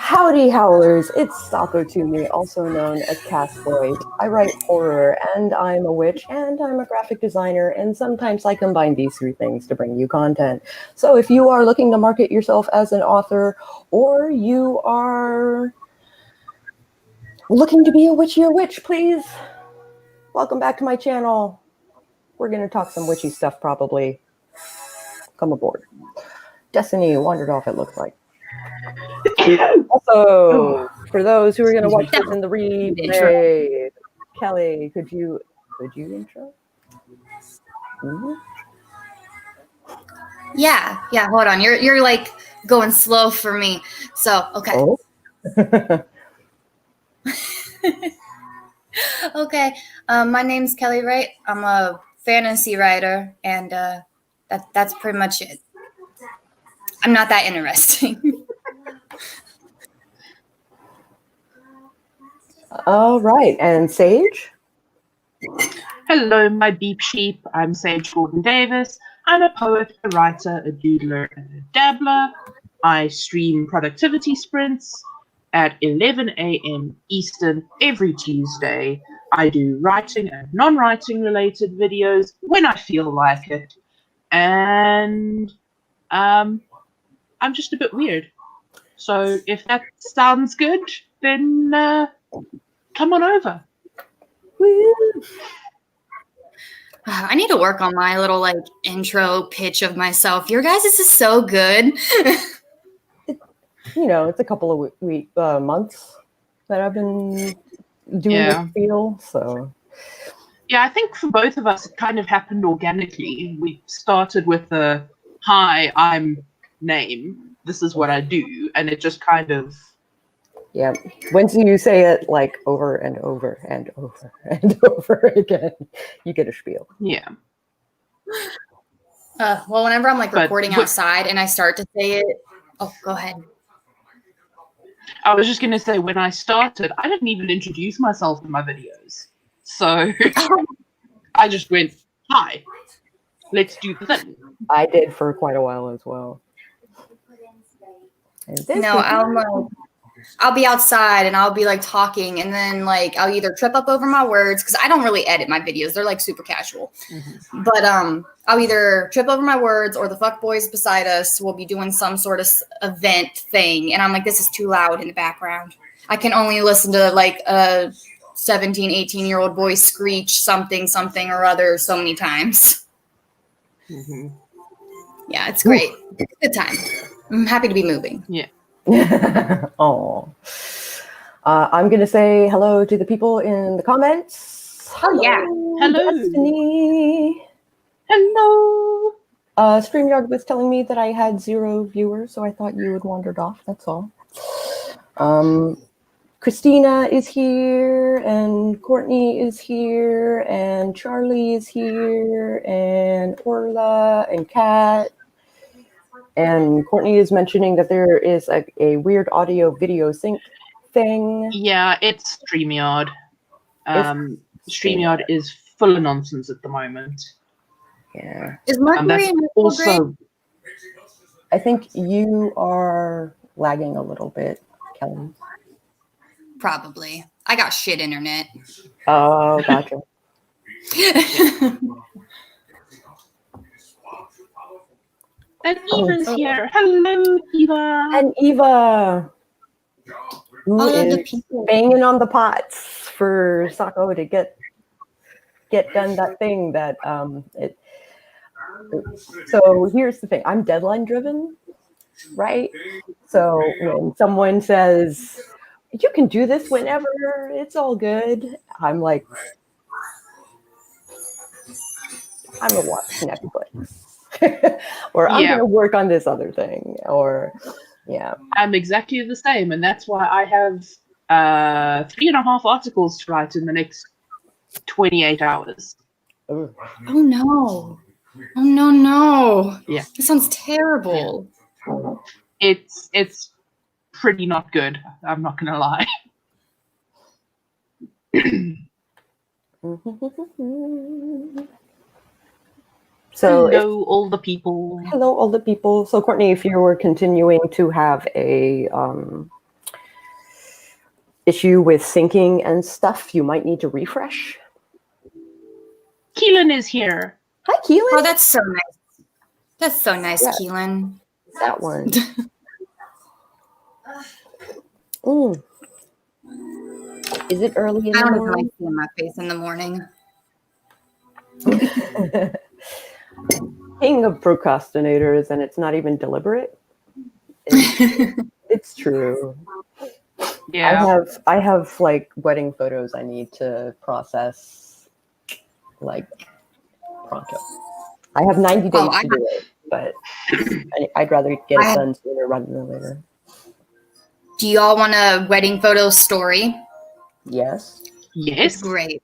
Howdy Howlers, it's Sako to me, also known as Castboy. I write horror, and I'm a witch, and I'm a graphic designer, and sometimes I combine these three things to bring you content. So if you are looking to market yourself as an author, or you are looking to be a witchier witch, please welcome back to my channel. We're going to talk some witchy stuff probably. Come aboard. Destiny wandered off, it looks like. Also, for those who are going to watch this in the replay, Kelly, could you intro? Mm-hmm. Yeah. Hold on, you're like going slow for me. So okay. Oh. Okay. My name's Kelly Wright. I'm a fantasy writer, and that's pretty much it. I'm not that interesting. All right, and Sage? Hello, my beep sheep. I'm Sage Gordon Davis. I'm a poet, a writer, a doodler, and a dabbler. I stream productivity sprints at 11 a.m. Eastern every Tuesday. I do writing and non-writing related videos when I feel like it. And I'm just a bit weird. So if that sounds good, then come on over. I need to work on my little like intro pitch of myself. Your guys' is so good. It's a couple of months that I've been doing this feel, so. Yeah, I think for both of us, it kind of happened organically. We started with the, hi, I'm name, this is what I do, and it just kind of... Yeah, once you say it like over and over and over and over again, you get a spiel. Yeah. Well, whenever I'm like recording outside and I start to say it, oh, go ahead. I was just going to say, when I started, I didn't even introduce myself in my videos. So I just went, hi, let's do the thing. I did for quite a while as well. No, I'll be outside and I'll be like talking, and then like I'll either trip up over my words because I don't really edit my videos. They're like super casual. Mm-hmm. But I'll either trip over my words, or the fuck boys beside us will be doing some sort of event thing. And I'm like, this is too loud in the background. I can only listen to like a 17, 18-year-old boy screech something or other so many times. Mm-hmm. Yeah, it's great. It's a good time. I'm happy to be moving. Yeah. Oh, I'm gonna say hello to the people in the comments. Oh yeah, hello, Destiny. Hello. StreamYard was telling me that I had 0 viewers, so I thought you had wandered off. That's all. Christina is here, and Courtney is here, and Charlie is here, and Orla and Kat. And Courtney is mentioning that there is a weird audio video sync thing. Yeah, it's StreamYard. StreamYard is full of nonsense at the moment. Yeah. Is Mercury also? I think you are lagging a little bit, Kelly. Probably. I got shit internet. Oh, gotcha. And Eva's here. Hello, Eva. And Eva, who is banging on the pots for Sako to get done that thing that So here's the thing. I'm deadline driven, right? So when someone says, you can do this whenever, it's all good, I'm like, I'm gonna watch Netflix. Or I'm going to work on this other thing, or I'm exactly the same, and that's why I have 3.5 articles to write in the next 28 hours. Oh no. Oh no. Yeah. That sounds terrible. Yeah. It's pretty not good, I'm not going to lie. So hello, all the people. Hello, all the people. So, Courtney, if you were continuing to have a issue with syncing and stuff, you might need to refresh. Keelan is here. Hi, Keelan. Oh, that's so nice. That's so nice, Yeah. Keelan. That one. Mm. Is it early in I the don't even like morning? seeing my face in the morning. King of procrastinators, and it's not even deliberate. It's true. Yeah. I have like wedding photos I need to process like pronto. I have 90 days to do it, but I'd rather get it done sooner rather than later. Do y'all want a wedding photo story? Yes. Yes. It's great.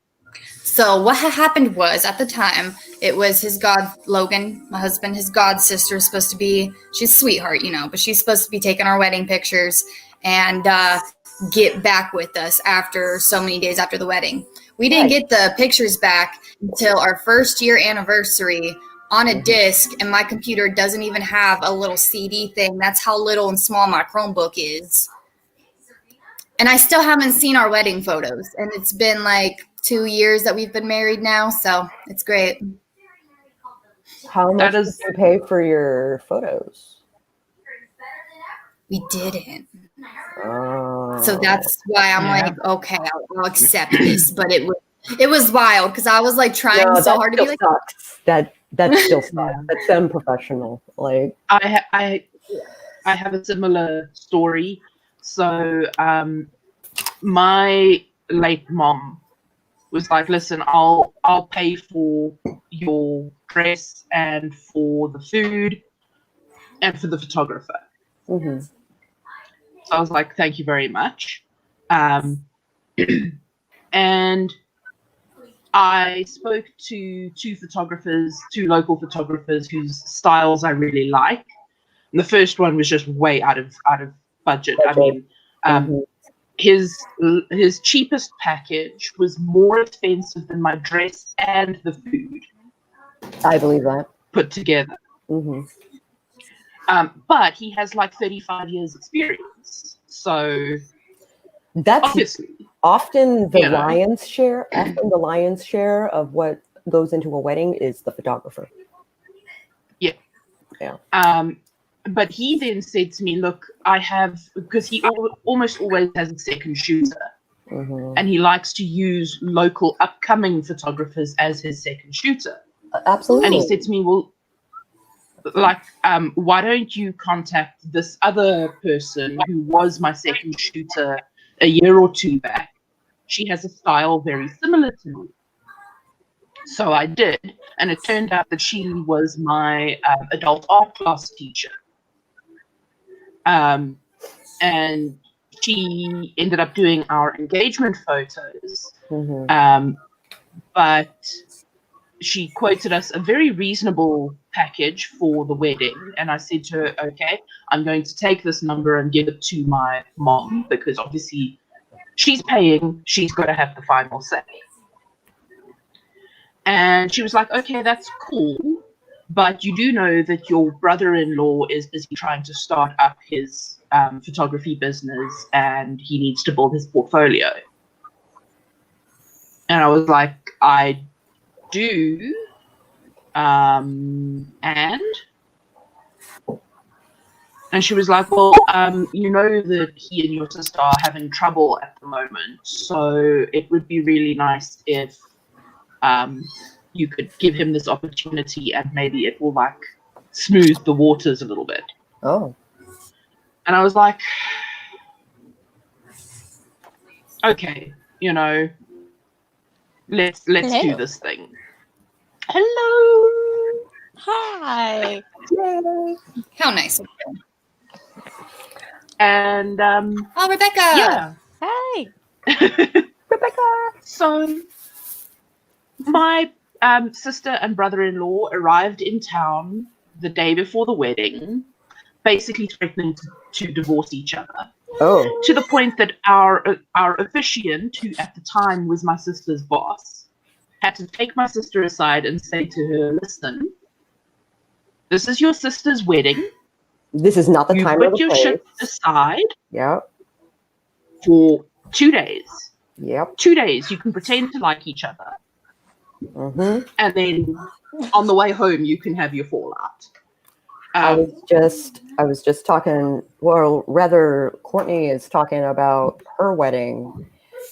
So what had happened was, at the time, it was his Logan, my husband, his god sister is supposed to be, she's a sweetheart, you know, but she's supposed to be taking our wedding pictures and get back with us after so many days after the wedding. We didn't get the pictures back until our first year anniversary on a disc, and my computer doesn't even have a little CD thing. That's how little and small my Chromebook is. And I still haven't seen our wedding photos, and it's been like 2 years that we've been married now, so it's great. How much did you pay for your photos? We didn't. Oh. So that's why I'm like, okay, I'll accept this. But it was wild because I was like trying so hard to be like, sucks. That still sucks. That's unprofessional. Like I have a similar story. So my late mom was like, listen, I'll pay for your dress and for the food and for the photographer. Mm-hmm. So I was like, thank you very much. And I spoke to two local photographers whose styles I really like. And the first one was just way out of budget. I mean, his cheapest package was more expensive than my dress and the food. I believe that. Put together. Mm-hmm. But he has like 35 years experience. So that's obviously often the lion's share. Often the lion's share of what goes into a wedding is the photographer. Yeah. But he then said to me, look, because he almost always has a second shooter. Mm-hmm. And he likes to use local upcoming photographers as his second shooter. Absolutely. And he said to me, well, like, why don't you contact this other person who was my second shooter a year or two back? She has a style very similar to me. So I did. And it turned out that she was my adult art class teacher. And she ended up doing our engagement photos. Mm-hmm. But she quoted us a very reasonable package for the wedding. And I said to her, okay, I'm going to take this number and give it to my mom because obviously she's paying, she's got to have the final say. And she was like, okay, that's cool. But you do know that your brother-in-law is busy trying to start up his photography business and he needs to build his portfolio. And I was like, I do. And she was like, well, you know that he and your sister are having trouble at the moment. So it would be really nice if you could give him this opportunity and maybe it will like smooth the waters a little bit. Oh. And I was like, okay, let's do this thing. Hello. Hi. Yay. How nice. And oh, Rebecca. Yeah. Hi. Rebecca. So my sister and brother-in-law arrived in town the day before the wedding, basically threatening to divorce each other. Oh. To the point that our officiant, who at the time was my sister's boss, had to take my sister aside and say to her, listen, this is your sister's wedding. This is not the time or the place. You put your shit aside Yeah. for 2 days. Yep. 2 days, you can pretend to like each other. Mm-hmm. And then on the way home, you can have your fallout. I was just talking, well, rather, Courtney is talking about her wedding,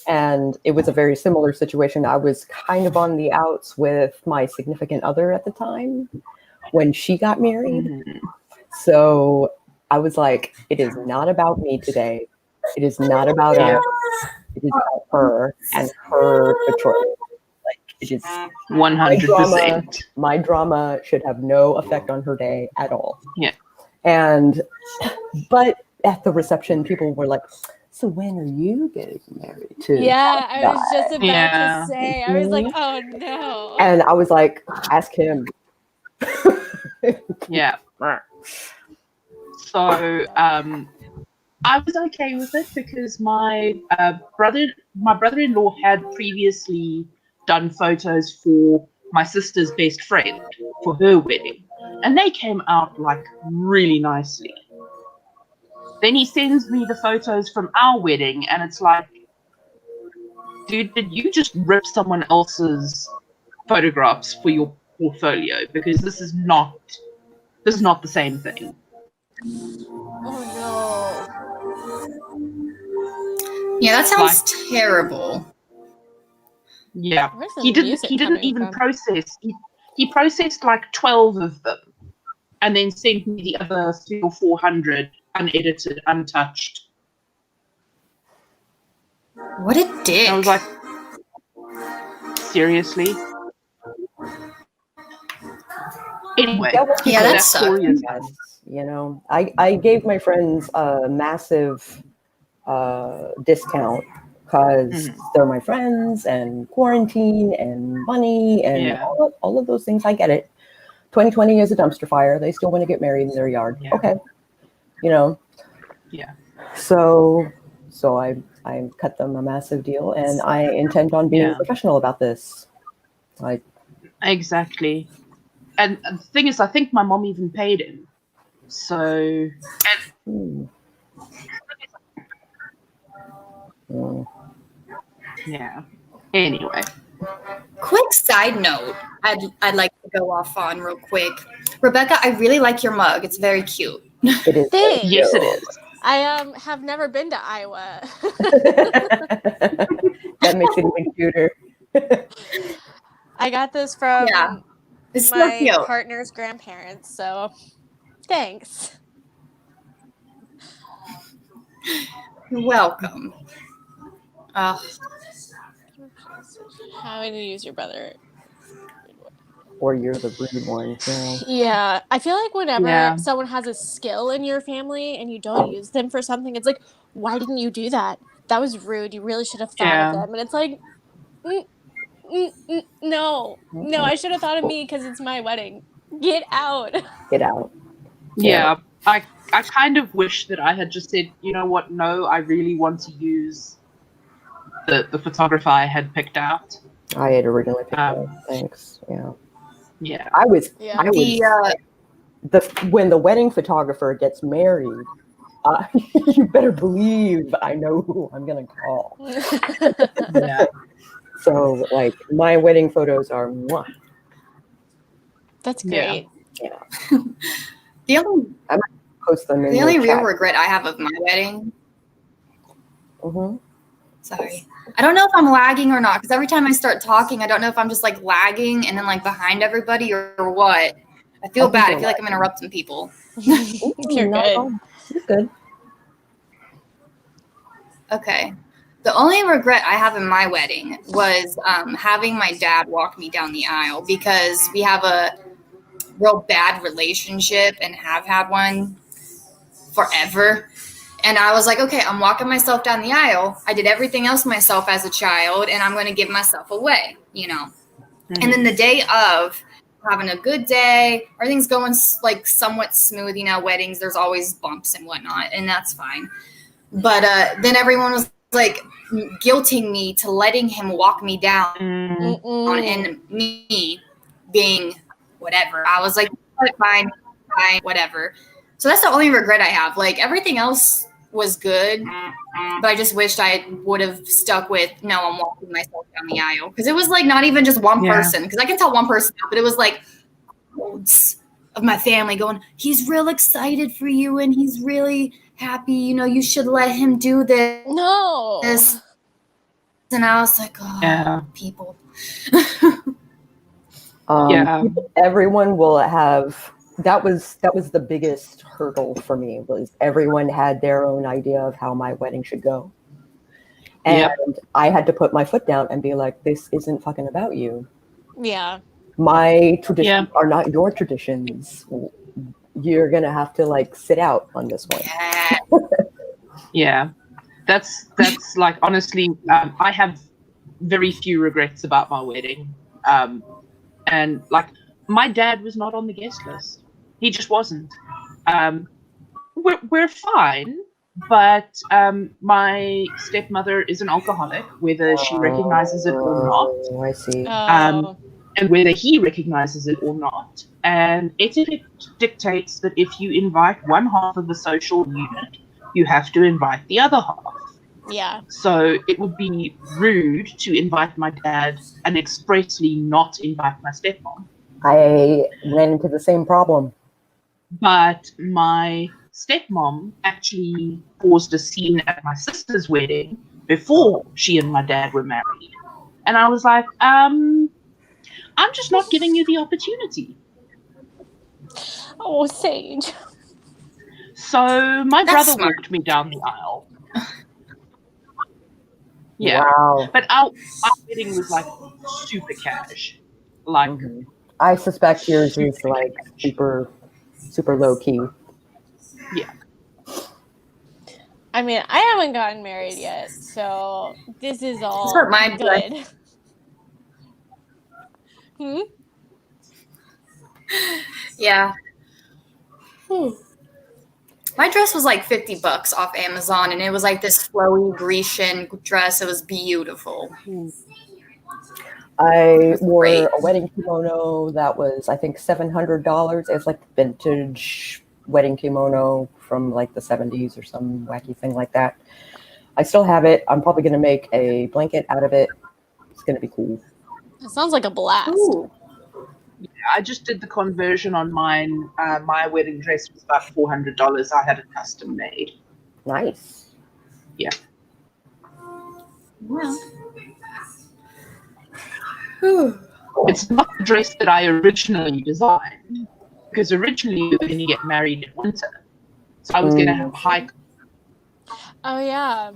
and it was a very similar situation. I was kind of on the outs with my significant other at the time when she got married. So I was like, it is not about me today. It is not about us. It is about her and her betrothal. Like, it is 100%. my drama should have no effect on her day at all. Yeah. But at the reception, people were like, so when are you getting married to? Yeah, I was just about Yeah. to say. I was like, oh no. And I was like, ask him. Yeah. So I was okay with it because my brother-in-law had previously done photos for my sister's best friend for her wedding, and they came out like really nicely. Then he sends me the photos from our wedding, and it's like, dude, did you just rip someone else's photographs for your portfolio? Because this is not the same thing. Oh Yeah, that sounds terrible. Yeah, no. Where's the he didn't music even coming from? process. He processed like 12 of them, and then sent me the other 300 or 400 unedited, untouched. What a dick. And I was like, seriously? Anyway, Yeah, that sucks. story is You know, I gave my friends a massive discount because they're my friends, and quarantine and money and all of those things. I get it. 2020 is a dumpster fire. They still want to get married in their yard. Yeah. Okay. You know. Yeah. So I cut them a massive deal, and I intend on being professional about this. Like, exactly. And the thing is, I think my mom even paid him. So. Yeah. Anyway. Quick side note, I'd like to go off on real quick. Rebecca, I really like your mug. It's very cute. It is. Thanks. Yes, it is. I have never been to Iowa. That makes it even cuter. I got this from It's so my cute. partner's grandparents, so thanks. You're welcome. How to use your brother? Or you're the rude one. Yeah, I feel like whenever someone has a skill in your family and you don't use them for something, it's like, why didn't you do that? That was rude. You really should have thought of them. And it's like, no, I should have thought of me because it's my wedding. Get out. Get out. Yeah, I kind of wish that I had just said, you know what, no, I really want to use the photographer I had picked out. I had originally picked out. Thanks. Yeah. Yeah. I was when the wedding photographer gets married, you better believe I know who I'm gonna call. Yeah. So like my wedding photos are mwah. That's great. Yeah. The only I might post them in the only real chat. regret I have of my wedding. Mm-hmm. Sorry. I don't know if I'm lagging or not, because every time I start talking, I don't know if I'm just like lagging and then like behind everybody or what. I feel bad. I feel like I'm interrupting people. You're good. You're good. Okay. The only regret I have in my wedding was having my dad walk me down the aisle, because we have a real bad relationship and have had one forever. And I was like, okay, I'm walking myself down the aisle. I did everything else myself as a child, and I'm going to give myself away, you know. Mm-hmm. And then the day of, having a good day, everything's going like somewhat smooth. You know, weddings, there's always bumps and whatnot, and that's fine. But then everyone was like guilting me to letting him walk me down, and me being whatever. I was like, fine, whatever. So that's the only regret I have. Like everything else was good, but I just wished I would have stuck with, no, I'm walking myself down the aisle. Because it was like not even just one person, because I can tell one person, but it was like of my family going, he's real excited for you and he's really happy, you know, you should let him do this. No. And I was like, oh, people. Everyone will have, that was the biggest hurdle for me, was everyone had their own idea of how my wedding should go. And I had to put my foot down and be like, this isn't fucking about you. Yeah. My traditions are not your traditions. You're gonna have to like sit out on this one. Yeah, that's like, honestly, I have very few regrets about my wedding, and like my dad was not on the guest list. He just wasn't. We're fine, but my stepmother is an alcoholic, whether she recognizes it or not. I see. And whether he recognizes it or not. And etiquette dictates that if you invite one half of the social unit, you have to invite the other half. Yeah. So it would be rude to invite my dad and expressly not invite my stepmom. I ran into the same problem. But my stepmom actually caused a scene at my sister's wedding before she and my dad were married. And I was like, I'm just not giving you the opportunity. Oh, Sage. So my brother walked me down the aisle. Yeah. Wow. But our wedding was like super cash. Like, I suspect yours is like super low key. Yeah. I mean, I haven't gotten married yet, so this is all good. Yeah. My dress was like $50 off Amazon, and it was like this flowy Grecian dress. It was beautiful. I wore a wedding kimono that was, I think, $700. It's like vintage wedding kimono from like the 70s or some wacky thing like that. I still have it. I'm probably going to make a blanket out of it. It's going to be cool. It sounds like a blast. Ooh. Yeah, I just did the conversion on mine. My wedding dress was about $400. I had it custom made. Nice. Yeah. Well. It's not the dress that I originally designed, because originally we were going to get married in winter. So I was going to have a high... Oh, yeah.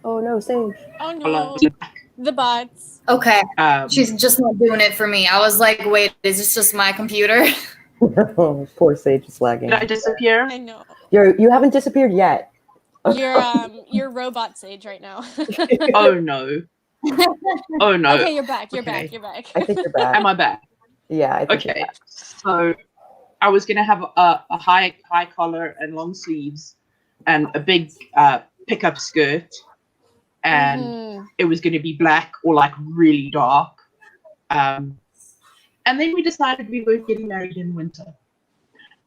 Oh, no, Sage. Oh, no. The butts. Okay. She's just not doing it for me. I was like, wait, is this just my computer? Poor Sage is lagging. Did I disappear? I know. You haven't disappeared yet. You're robot Sage right now. Oh, no. Oh, no. Okay, you're back. You're back. I think you're back. Am I back? Yeah, I think okay. So I was going to have a high collar and long sleeves and a big pickup skirt. And it was going to be black or like really dark. And then we decided we weren't getting married in winter.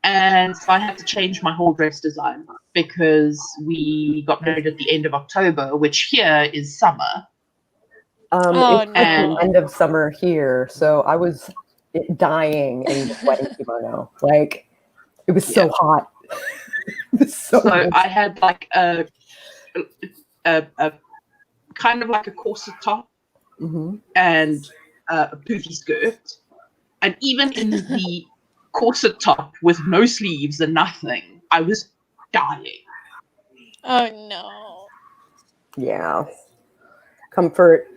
And so I had to change my whole dress design because we got married at the end of October, which here is summer. It's the end of summer here, so I was dying in the wedding kimono. Like, it was so hot. It was so I had like a kind of like a corset top and a poofy skirt, and even in the corset top with no sleeves and nothing, I was dying. Oh no. Yeah. Comfort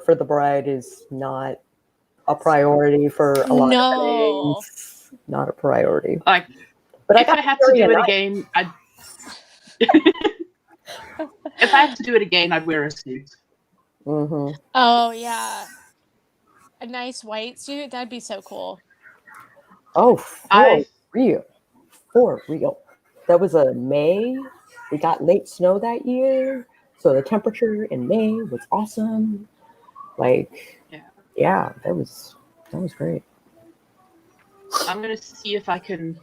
for the bride is not a priority for a lot of things. Not a priority. Like, but if I had to do it again, if I had to do it again, I'd wear a suit. Oh yeah, a nice white suit. That'd be so cool. Oh, for real. That was a May. We got late snow that year, so the temperature in May was awesome. Like, yeah, that was great. I'm gonna see if I can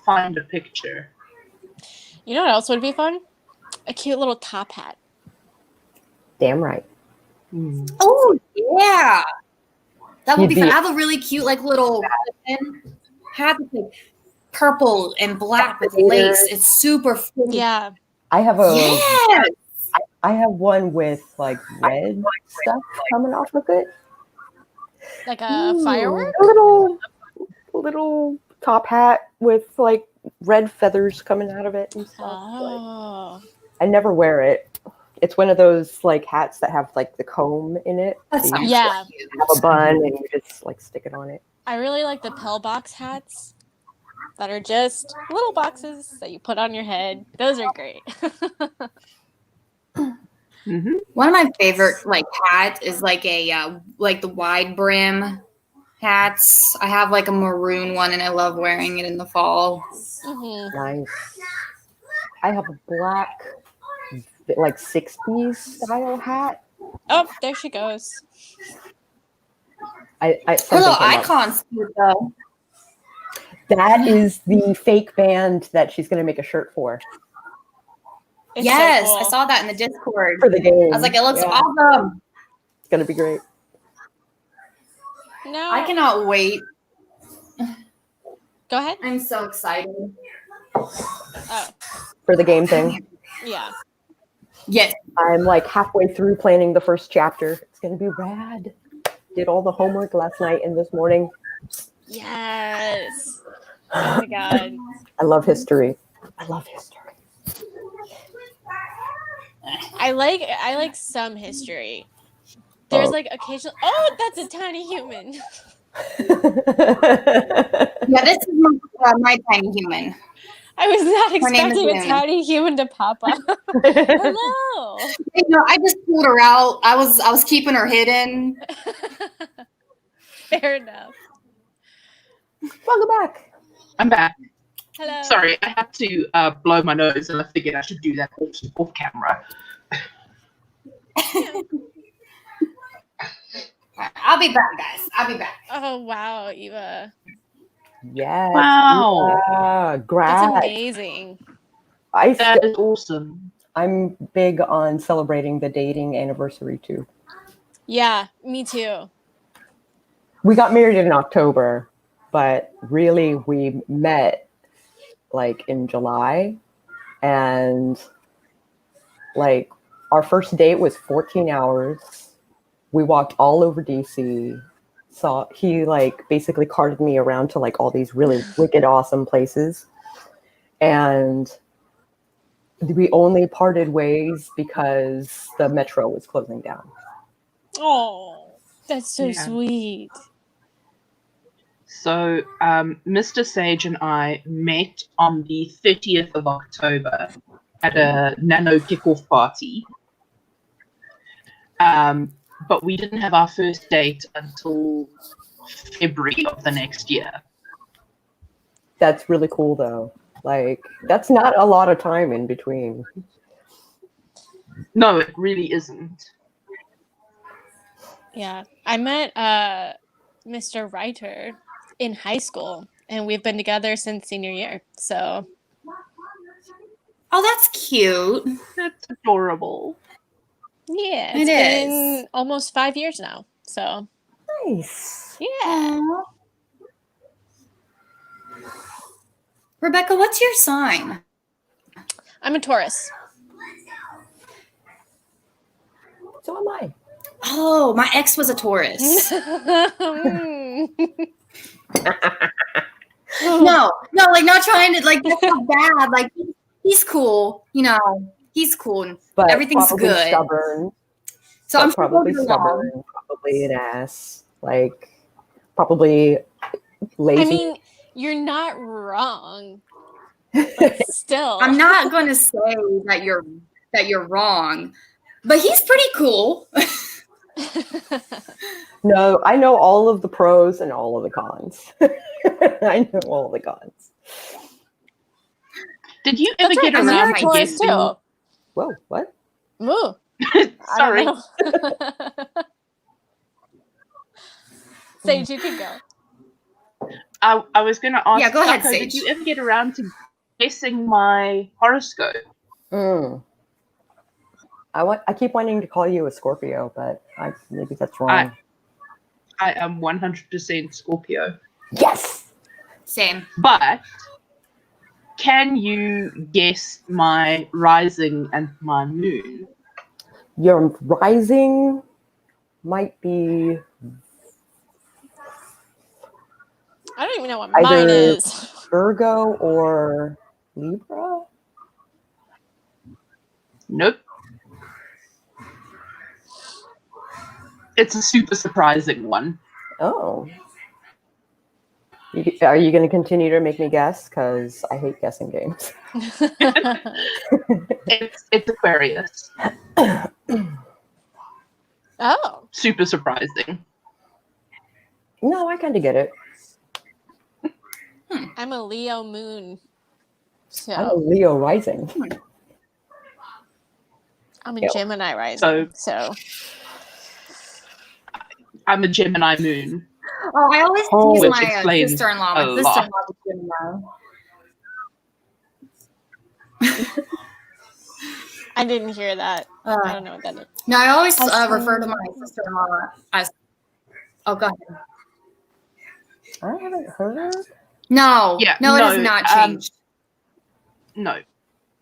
find a picture. You know what else would be fun? A cute little top hat. Damn right. Oh yeah, that would be You'd fun. be- I have a really cute like little hat that's like purple and black with lace. It's super fun. Yeah. I have Yes. I have one with like red stuff coming off of it. Like a firework? A little top hat with like red feathers coming out of it and stuff. Oh. I never wear it. It's one of those like hats that have like the comb in it. That sounds Yeah. cute. Have a bun and you just like stick it on it. I really like the pillbox hats that are just little boxes that you put on your head. Those are great. One of my favorite like hats is like a like the wide brim hats. I have like a maroon one and I love wearing it in the fall. Mm-hmm. Nice. I have a black like 60s style hat. Oh, there she goes. I Her something little came up. icon's cute though. That is the fake band that she's going to make a shirt for It's Yes, so cool. I saw that in the Discord. the game. I was like, it looks Yeah, awesome. It's going to be great. No. I cannot wait. Go ahead. I'm so excited. Oh, For the game thing. yeah. Yes. I'm like halfway through planning the first chapter. It's going to be rad. Did all the homework last night and this morning. Yes. Oh my god. I love history. I love history. I like some history. There's like occasional. Oh, that's a tiny human. Yeah, this is my tiny human. I was not Her name is expecting a Moon. tiny human to pop up. Hello. You know, I just pulled her out. I was keeping her hidden. Fair enough. Welcome back. I'm back. Hello. Sorry, I had to blow my nose, and I figured I should do that off camera. I'll be back, guys. I'll be back. Oh wow, Eva. Yes. Wow. That's Grad. amazing. That is awesome. I'm big on celebrating the dating anniversary too. Yeah, me too. We got married in October, but really we met like in July, and like our first date was 14 hours. We walked all over DC. So he like basically carted me around to like all these really wicked awesome places. And we only parted ways because the metro was closing down. Oh, that's so Yeah. sweet. So, Mr. Sage and I met on the 30th of October at a nano kickoff party. But we didn't have our first date until February of the next year. That's really cool though. Like that's not a lot of time in between. No, it really isn't. Yeah, I met Mr. Reiter in high school, and we've been together since senior year. So Oh, that's cute. That's adorable. yeah, It it's is. been almost 5 years now. So Nice. yeah, Rebecca, what's your sign? I'm a Taurus. So am I. Oh, my ex was a Taurus. Mm. No, like not trying to like that's not bad. Like he's cool, you know. He's cool. But Everything's probably good. stubborn. So but I'm probably sure stubborn. Probably an ass. Like probably lazy. I mean, you're not wrong, but still. I'm not going to say that you're wrong, but he's pretty cool. No, I know all of the pros and all of the cons. I know all the cons. Did you ever That's right, get 'cause you're around a to Taurus guessing? too. Whoa, what? Moo. Sorry. Sage, you can go. I was going to ask, Yeah, go ahead, Sako, did Sage. you ever get around to guessing my horoscope? Mm. I keep wanting to call you a Scorpio, but maybe that's wrong. I am 100% Scorpio. Yes! Same. But can you guess my rising and my moon? Your rising might be I don't even know what either mine is. Virgo or Libra? Nope. It's a super surprising one. Oh. Are you going to continue to make me guess? Because I hate guessing games. It's Aquarius. Oh. Super surprising. No, I kind of get it. I'm a Leo moon. So I'm a Leo rising. I'm a Yep. Gemini rising. So I'm a Gemini moon. Oh, I always Oh, use which my explains sister-in-law. a My lot. sister-in-law is Gemini. I didn't hear that. I don't know what that is. No, I always refer to my sister-in-law as. Oh, go ahead. I haven't heard. No, Yeah, no, it no, has not changed. No.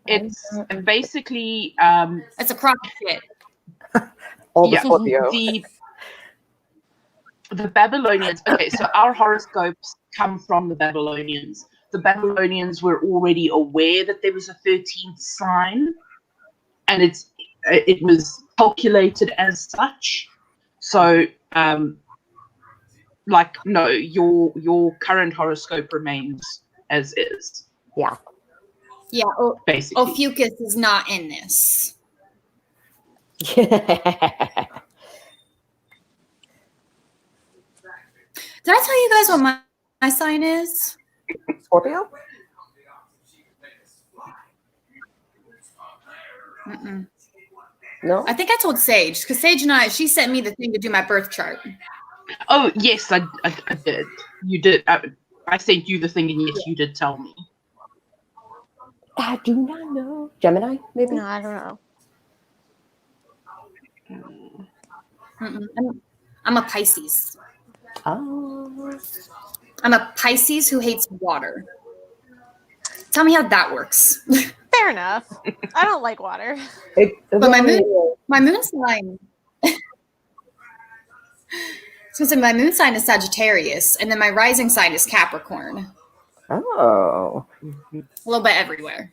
It's basically It's a crock of shit. All the yeah. Scorpio. The Babylonians. Okay, so our horoscopes come from the Babylonians. The Babylonians were already aware that there was a 13th sign, and it was calculated as such. So, no, your current horoscope remains as is. Yeah. Yeah, basically. Ophiuchus is not in this. Did I tell you guys what my sign is? Scorpio? Mm-mm. No? I think I told Sage, because Sage and she sent me the thing to do my birth chart. Oh, yes, I did. You did. I sent you the thing, and yes, you did tell me. I do not know. Gemini, maybe? No, I don't know. I'm a Pisces. Oh. I'm a Pisces who hates water. Tell me how that works. Fair enough. I don't like water. But my moon sign. So my moon sign is Sagittarius, and then my rising sign is Capricorn. Oh. A little bit everywhere.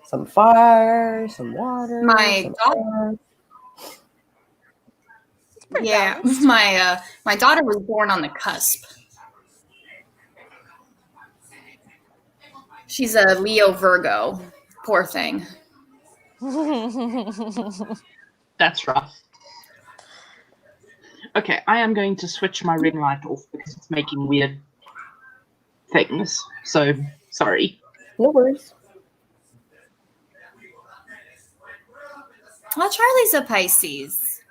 Some fire, some water. My daughter. Yeah, my daughter was born on the cusp. She's a Leo Virgo. Poor thing. That's rough. Okay, I am going to switch my ring light off because it's making weird things. So, sorry. No worries. Oh, Charlie's a Pisces.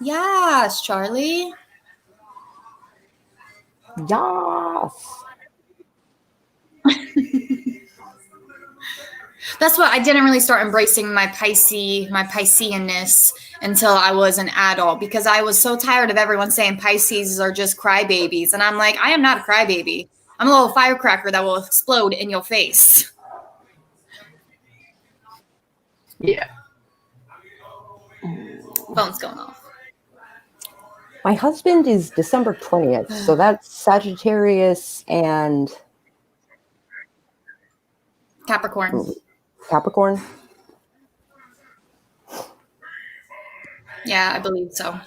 Yes, Charlie. Yes. That's what I didn't really start embracing my Pisceanness until I was an adult, because I was so tired of everyone saying Pisces are just crybabies. And I'm like, I am not a crybaby. I'm a little firecracker that will explode in your face. Yeah. Phone's going off. My husband is December 20th, so that's Sagittarius and Capricorn. Capricorn. Yeah, I believe so.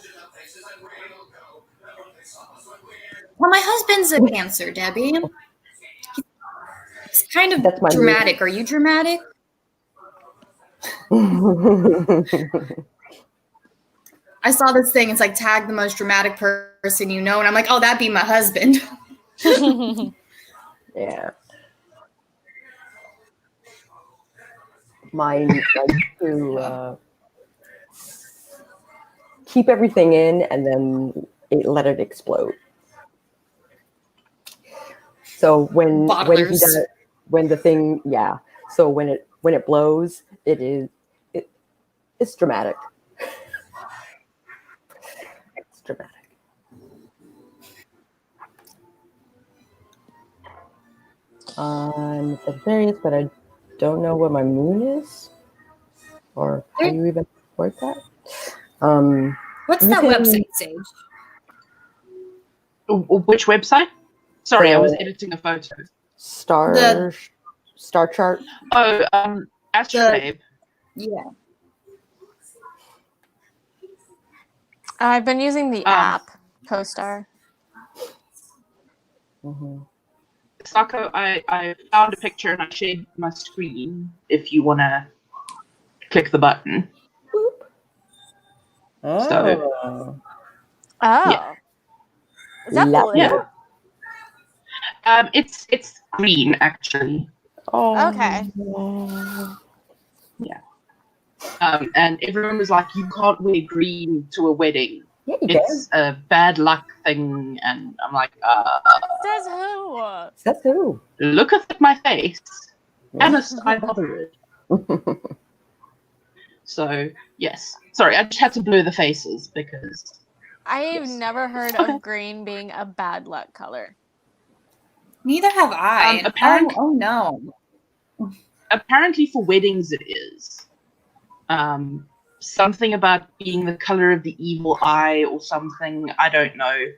Well, my husband's a Cancer, Debbie. He's kind of dramatic. Are you dramatic? I saw this thing. It's like, tag the most dramatic person you know. And I'm like, oh, that'd be my husband. Yeah. Mine likes to keep everything in and then let it explode. So when he Bottlers. does, when the thing, yeah. So when it blows, it's dramatic. It's dramatic. I'm Sagittarius, but I don't know what my moon is, or how you even word that. What's that website, Sage? Which website? Sorry, I was editing a photo. Star chart. Oh, Astrobabe. Yeah. I've been using the app CoStar. Mm-hmm. Sako, I found a picture and I shared my screen if you want to click the button. Boop. Oh. So, yeah. Is that blue? Yeah. It's green actually. Oh. Okay. Yeah. And everyone was like, "You can't wear green to a wedding. Yeah, you It's a bad luck thing." And I'm like, Says who? Says who? Look at my face. Honest, I bothered. So yes. Sorry, I just had to blur the faces because I've never heard of green being a bad luck color. Neither have I. Apparently, oh no. Apparently, for weddings, it is. Something about being the color of the evil eye or something. I don't know.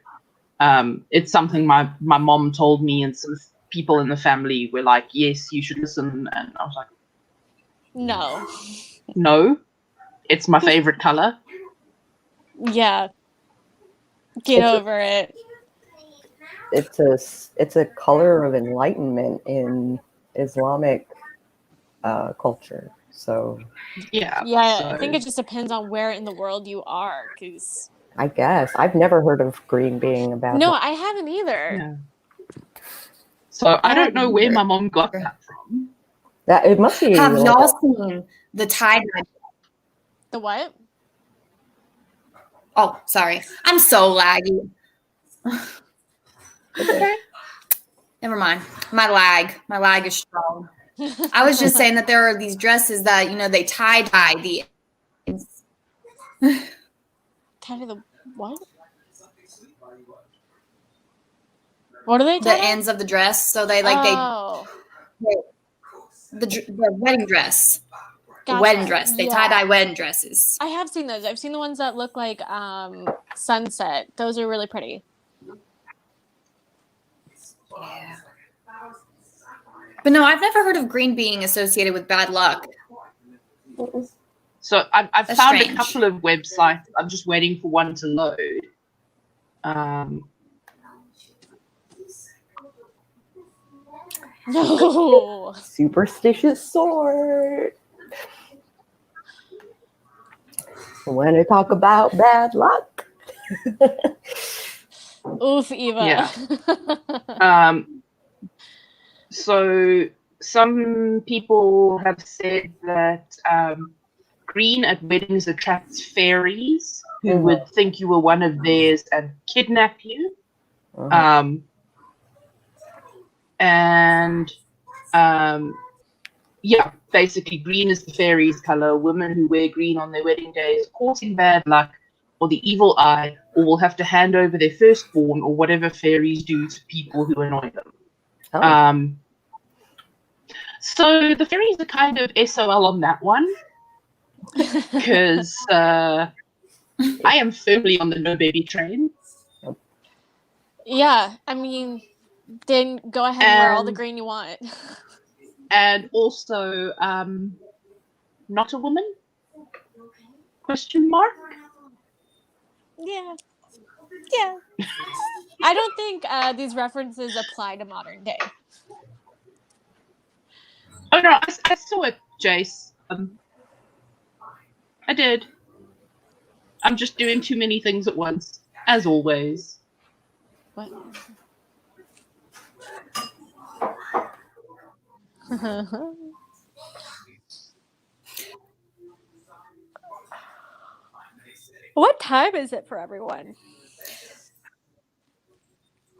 It's something my mom told me, and some people in the family were like, "Yes, you should listen." And I was like, "No, it's my favorite color." Yeah. Get over it. It's a color of enlightenment in Islamic culture. So yeah, so, I think it just depends on where in the world you are. Cause I guess I've never heard of green being a bad. No, I haven't either. Yeah. So I don't know where my mom got that from. That it must be. Have y'all seen the tie-dye? The what? Oh, sorry. I'm so laggy. Okay. Never mind. My lag is strong. I was just saying that there are these dresses that, they tie-dye the Tie-dye the what? What are they the ends of the dress. So they the wedding dress. Gotcha. The wedding dress. They tie-dye wedding dresses. I have seen those. I've seen the ones that look like sunset. Those are really pretty. Yeah. But no, I've never heard of green being associated with bad luck. So I've found strange. a couple of websites. I'm just waiting for one to load. No. Superstitious sword. When I talk about bad luck. Oof, Eva. Yeah. So some people have said that green at weddings attracts fairies who would think you were one of theirs and kidnap you. Yeah, basically green is the fairies' color. Women who wear green on their wedding day is courting bad luck or the evil eye, or will have to hand over their firstborn, or whatever fairies do to people who annoy them. So the fairies are kind of SOL on that one, because I am firmly on the no baby train. Yeah, I mean, then go ahead and wear all the green you want. And also, not a woman? Question mark? Yeah. I don't think these references apply to modern day. Oh no, I saw it, Jace. I did. I'm just doing too many things at once, as always. What? What time is it for everyone?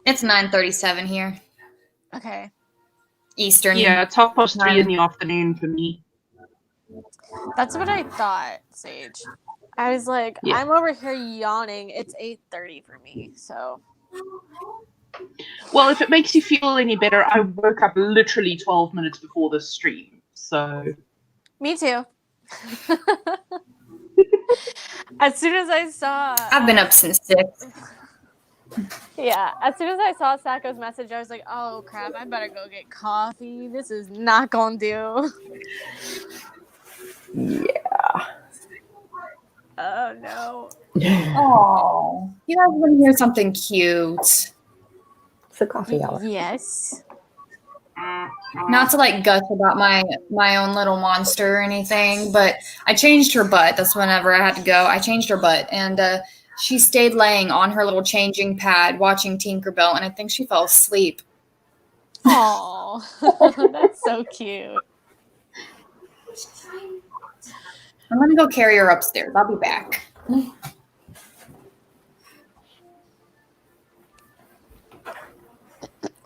It's 9:37 here. Okay. Eastern. Yeah, it's 3:30 in the afternoon for me. That's what I thought, Sage. I was like, Yeah. I'm over here yawning. It's 8:30 for me, so. Well, if it makes you feel any better, I woke up literally 12 minutes before the stream, so... Me too. As soon as I saw... I've been up since 6. Yeah, as soon as I saw Sako's message, I was like, oh crap, I better go get coffee. This is not gonna do. Yeah. Oh no. Oh, you guys want to hear something cute? It's a coffee hour. Yes. Not to like gush about my own little monster or anything, but I changed her butt. That's whenever I had to go. I changed her butt, and she stayed laying on her little changing pad watching Tinkerbell, and I think she fell asleep. Oh, that's so cute. I'm gonna go carry her upstairs. I'll be back.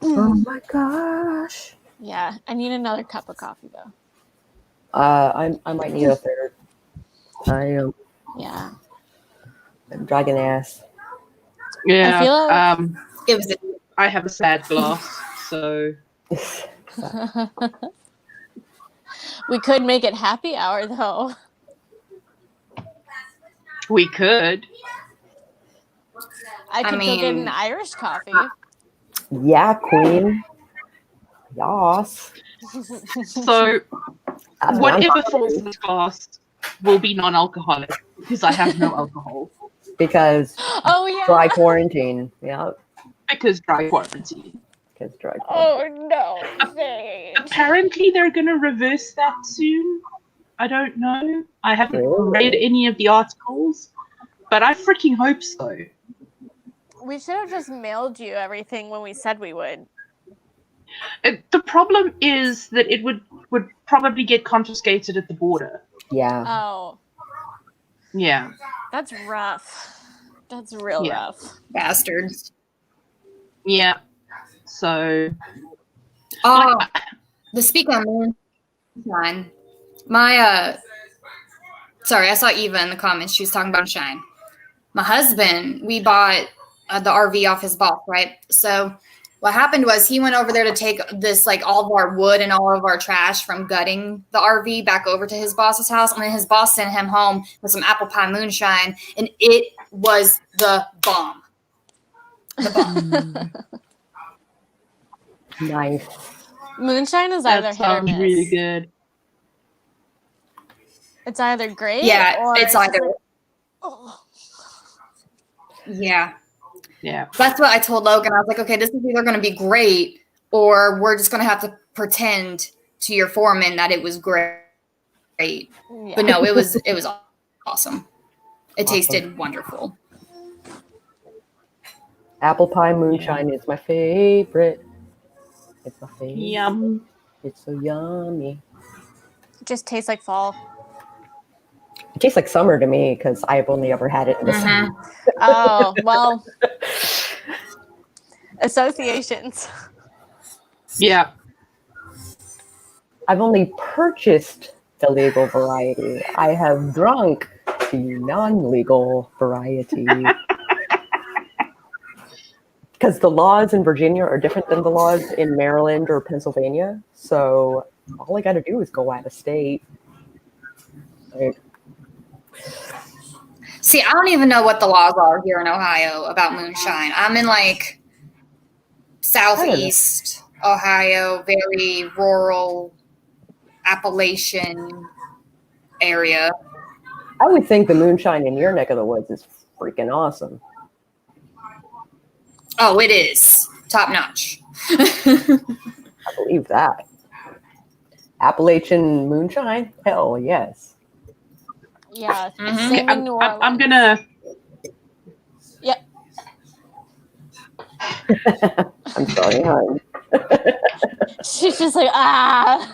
Oh my gosh. Yeah, I need another cup of coffee though. I might need a third. Yeah. I'm dragging ass. Yeah, I feel like... It was I have a sad glass, so... We could make it happy hour though. We could. I could go get an mean- Irish coffee. Yeah, queen. Yas. So, That's what I'm whatever talking falls about. in this glass will be non-alcoholic, because I have no alcohol. Because Oh yeah. dry quarantine. Yeah, Because dry quarantine. because dry quarantine. Oh no. Sage. Apparently they're going to reverse that soon. I don't know. I haven't Really? read any of the articles, but I freaking hope so. We should have just mailed you everything when we said we would. The problem is that it would probably get confiscated at the border. Yeah. Oh, Yeah. that's rough. That's real Yeah. rough. bastards. Yeah. So, Oh, the speak on moonshine. My sorry, I saw Eva in the comments. She was talking about shine. My husband, we bought the RV off his boss, right? So what happened was he went over there to take this, like all of our wood and all of our trash from gutting the RV back over to his boss's house. And then his boss sent him home with some apple pie moonshine, and it was the bomb. The bomb. Nice. Moonshine is either that hit or sounds miss. really good. It's either great Yeah, or it's just either. like, oh. Yeah. Yeah. That's what I told Logan. I was like, okay, this is either going to be great, or we're just going to have to pretend to your foreman that it was great. Yeah. But no, it was awesome. It Awesome. tasted wonderful. Apple pie moonshine is my favorite. It's my favorite. Yum. It's so yummy. It just tastes like fall. It tastes like summer to me because I've only ever had it in the summer. Oh, well. Associations. Yeah. I've only purchased the legal variety. I have drunk the non-legal variety. Because the laws in Virginia are different than the laws in Maryland or Pennsylvania. So all I got to do is go out of state. Like, See, I don't even know what the laws are here in Ohio about moonshine. I'm in like southeast Ohio, very rural Appalachian area. I would think the moonshine in your neck of the woods is freaking awesome. Oh, it is top notch. I believe that. Appalachian moonshine? Hell yes. Yeah. Mhm. Same in New Orleans. I'm gonna. Yep. I'm sorry, hon. She's just like, ah.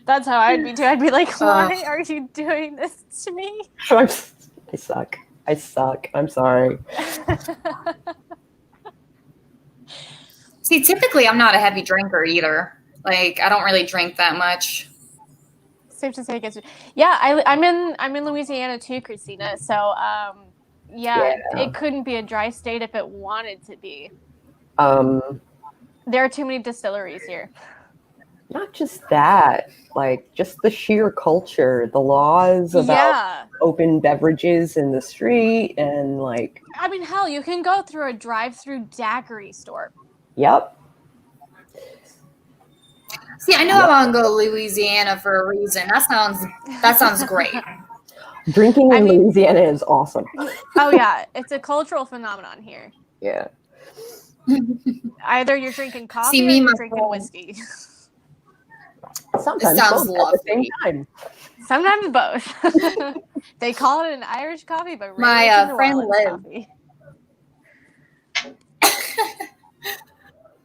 That's how I'd be too. I'd be like, why are you doing this to me? I suck. I suck. I'm sorry. See, typically I'm not a heavy drinker either. Like, I don't really drink that much. Safe to say, I'm in Louisiana too, Christina. So, it couldn't be a dry state if it wanted to be. There are too many distilleries here. Not just that, like just the sheer culture, the laws about open beverages in the street, and like. I mean, hell, you can go through a drive-through daiquiri store. Yep. See, I know I want to go to Louisiana for a reason. That sounds great. Drinking in Louisiana is awesome. Oh yeah, it's a cultural phenomenon here. Yeah. Either you're drinking coffee or you're drinking whiskey. Sometimes sounds both at the same time. Sometimes both. They call it an Irish coffee, but really my friend Liv.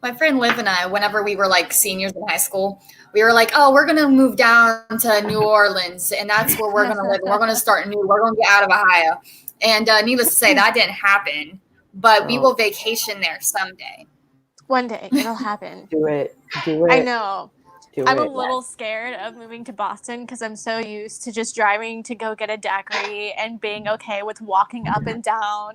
My friend Liv and I, whenever we were like seniors in high school, we were like, "Oh, we're gonna move down to New Orleans, and that's where we're gonna live. We're gonna start new. We're gonna get out of Ohio." And needless to say, that didn't happen. But we will vacation there someday. One day it'll happen. Do it. I know. I'm a little scared of moving to Boston because I'm so used to just driving to go get a daiquiri and being okay with walking up and down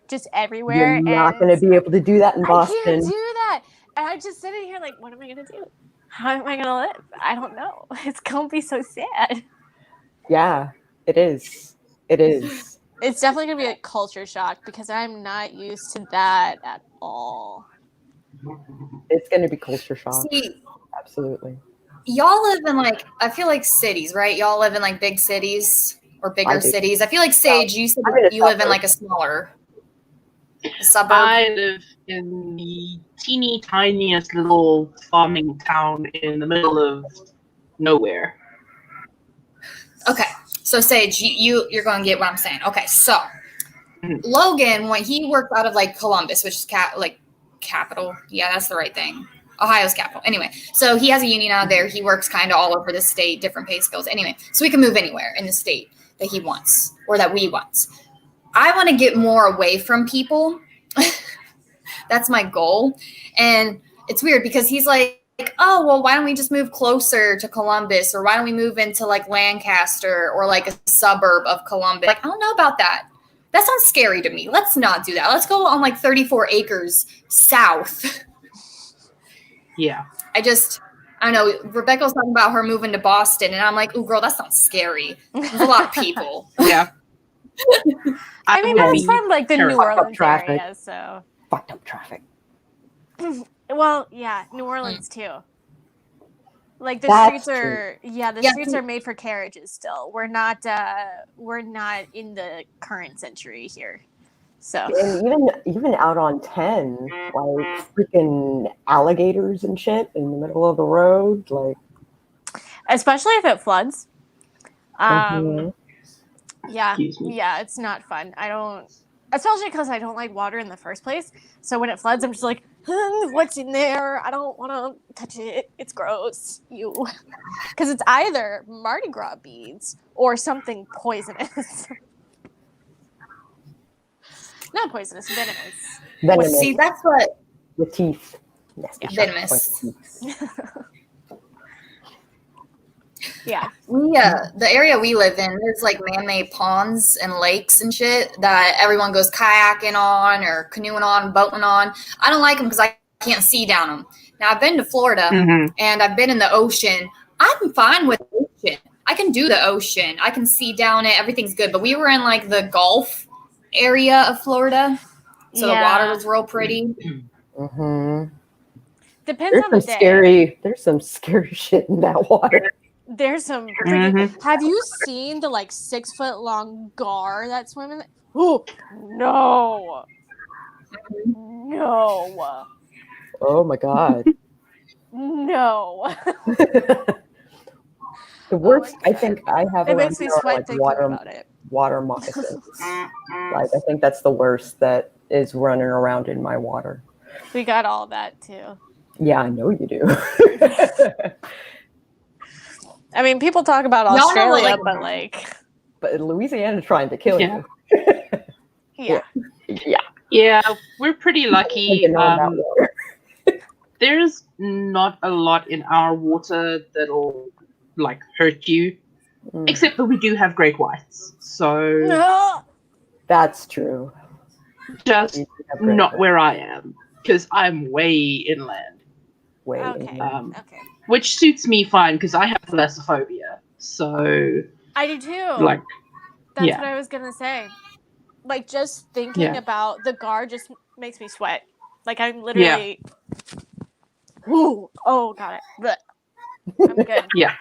just everywhere. You're not going to be able to do that in Boston. I can't do that. And I'm just sitting here like, what am I going to do? How am I going to live? I don't know. It's going to be so sad. Yeah, it is. It is. It's definitely going to be a culture shock because I'm not used to that at all. It's going to be culture shock. See, absolutely. Y'all live in like, I feel like cities, right? Y'all live in like big cities or bigger cities. I feel like Sage, you said you live in like a smaller suburb. I live in the teeny tiniest little farming town in the middle of nowhere. Okay, so Sage, you're going to get what I'm saying. Okay, so Logan, when he worked out of like Columbus, which is capital, yeah, that's the right thing. Ohio's capital. Anyway, so he has a union out there. He works kind of all over the state, different pay scales. Anyway, so we can move anywhere in the state that he wants or that we want. I want to get more away from people. That's my goal. And it's weird because he's like, oh, well, why don't we just move closer to Columbus, or why don't we move into like Lancaster or like a suburb of Columbus? Like, I don't know about that. That sounds scary to me. Let's not do that. Let's go on like 34 acres south. Yeah. I don't know. Rebecca was talking about her moving to Boston, and I'm like, ooh, girl, that sounds scary. There's a lot of people. Yeah. I mean, that's from like the New Orleans area, so. Fucked up traffic. Well, yeah, New Orleans too. Like the streets are made for carriages still. We're not in the current century here. So and even out on 10, like freaking alligators and shit in the middle of the road, like especially if it floods. Yeah, it's not fun. Especially because I don't like water in the first place. So when it floods, I'm just like, what's in there? I don't want to touch it. It's gross. Because it's either Mardi Gras beads or something poisonous. Not poisonous, venomous. See, that's what... The teeth. Venomous. Yeah. The area we live in, there's like man-made ponds and lakes and shit that everyone goes kayaking on or canoeing on, boating on. I don't like them because I can't see down them. Now, I've been to Florida and I've been in the ocean. I'm fine with the ocean. I can do the ocean. I can see down it. Everything's good. But we were in like the Gulf area of Florida, so the water was real pretty. Depends on the day. There's some scary shit in that water. There's some freaking, have you seen the like 6 foot long gar that swim in? Oh no. Oh my god. No. The worst I think I have it makes me sweat thinking about it. Water moccasins. Like I think that's the worst that is running around in my water. We got all that too. Yeah, I know you do. I mean, people talk about Australia, but Louisiana's trying to kill you. Yeah. Yeah, we're pretty lucky. there's not a lot in our water that'll like hurt you, except that we do have great whites. So That's true. just We do have great not whites. where I am, because I'm way inland. Way Okay. inland. Okay. Which suits me fine because I have thalassophobia. So I do too. like, That's yeah. what I was gonna say. Like, just thinking about the guard just makes me sweat. Like, I'm literally. Ooh, oh, got it. Blech. I'm good. Yeah.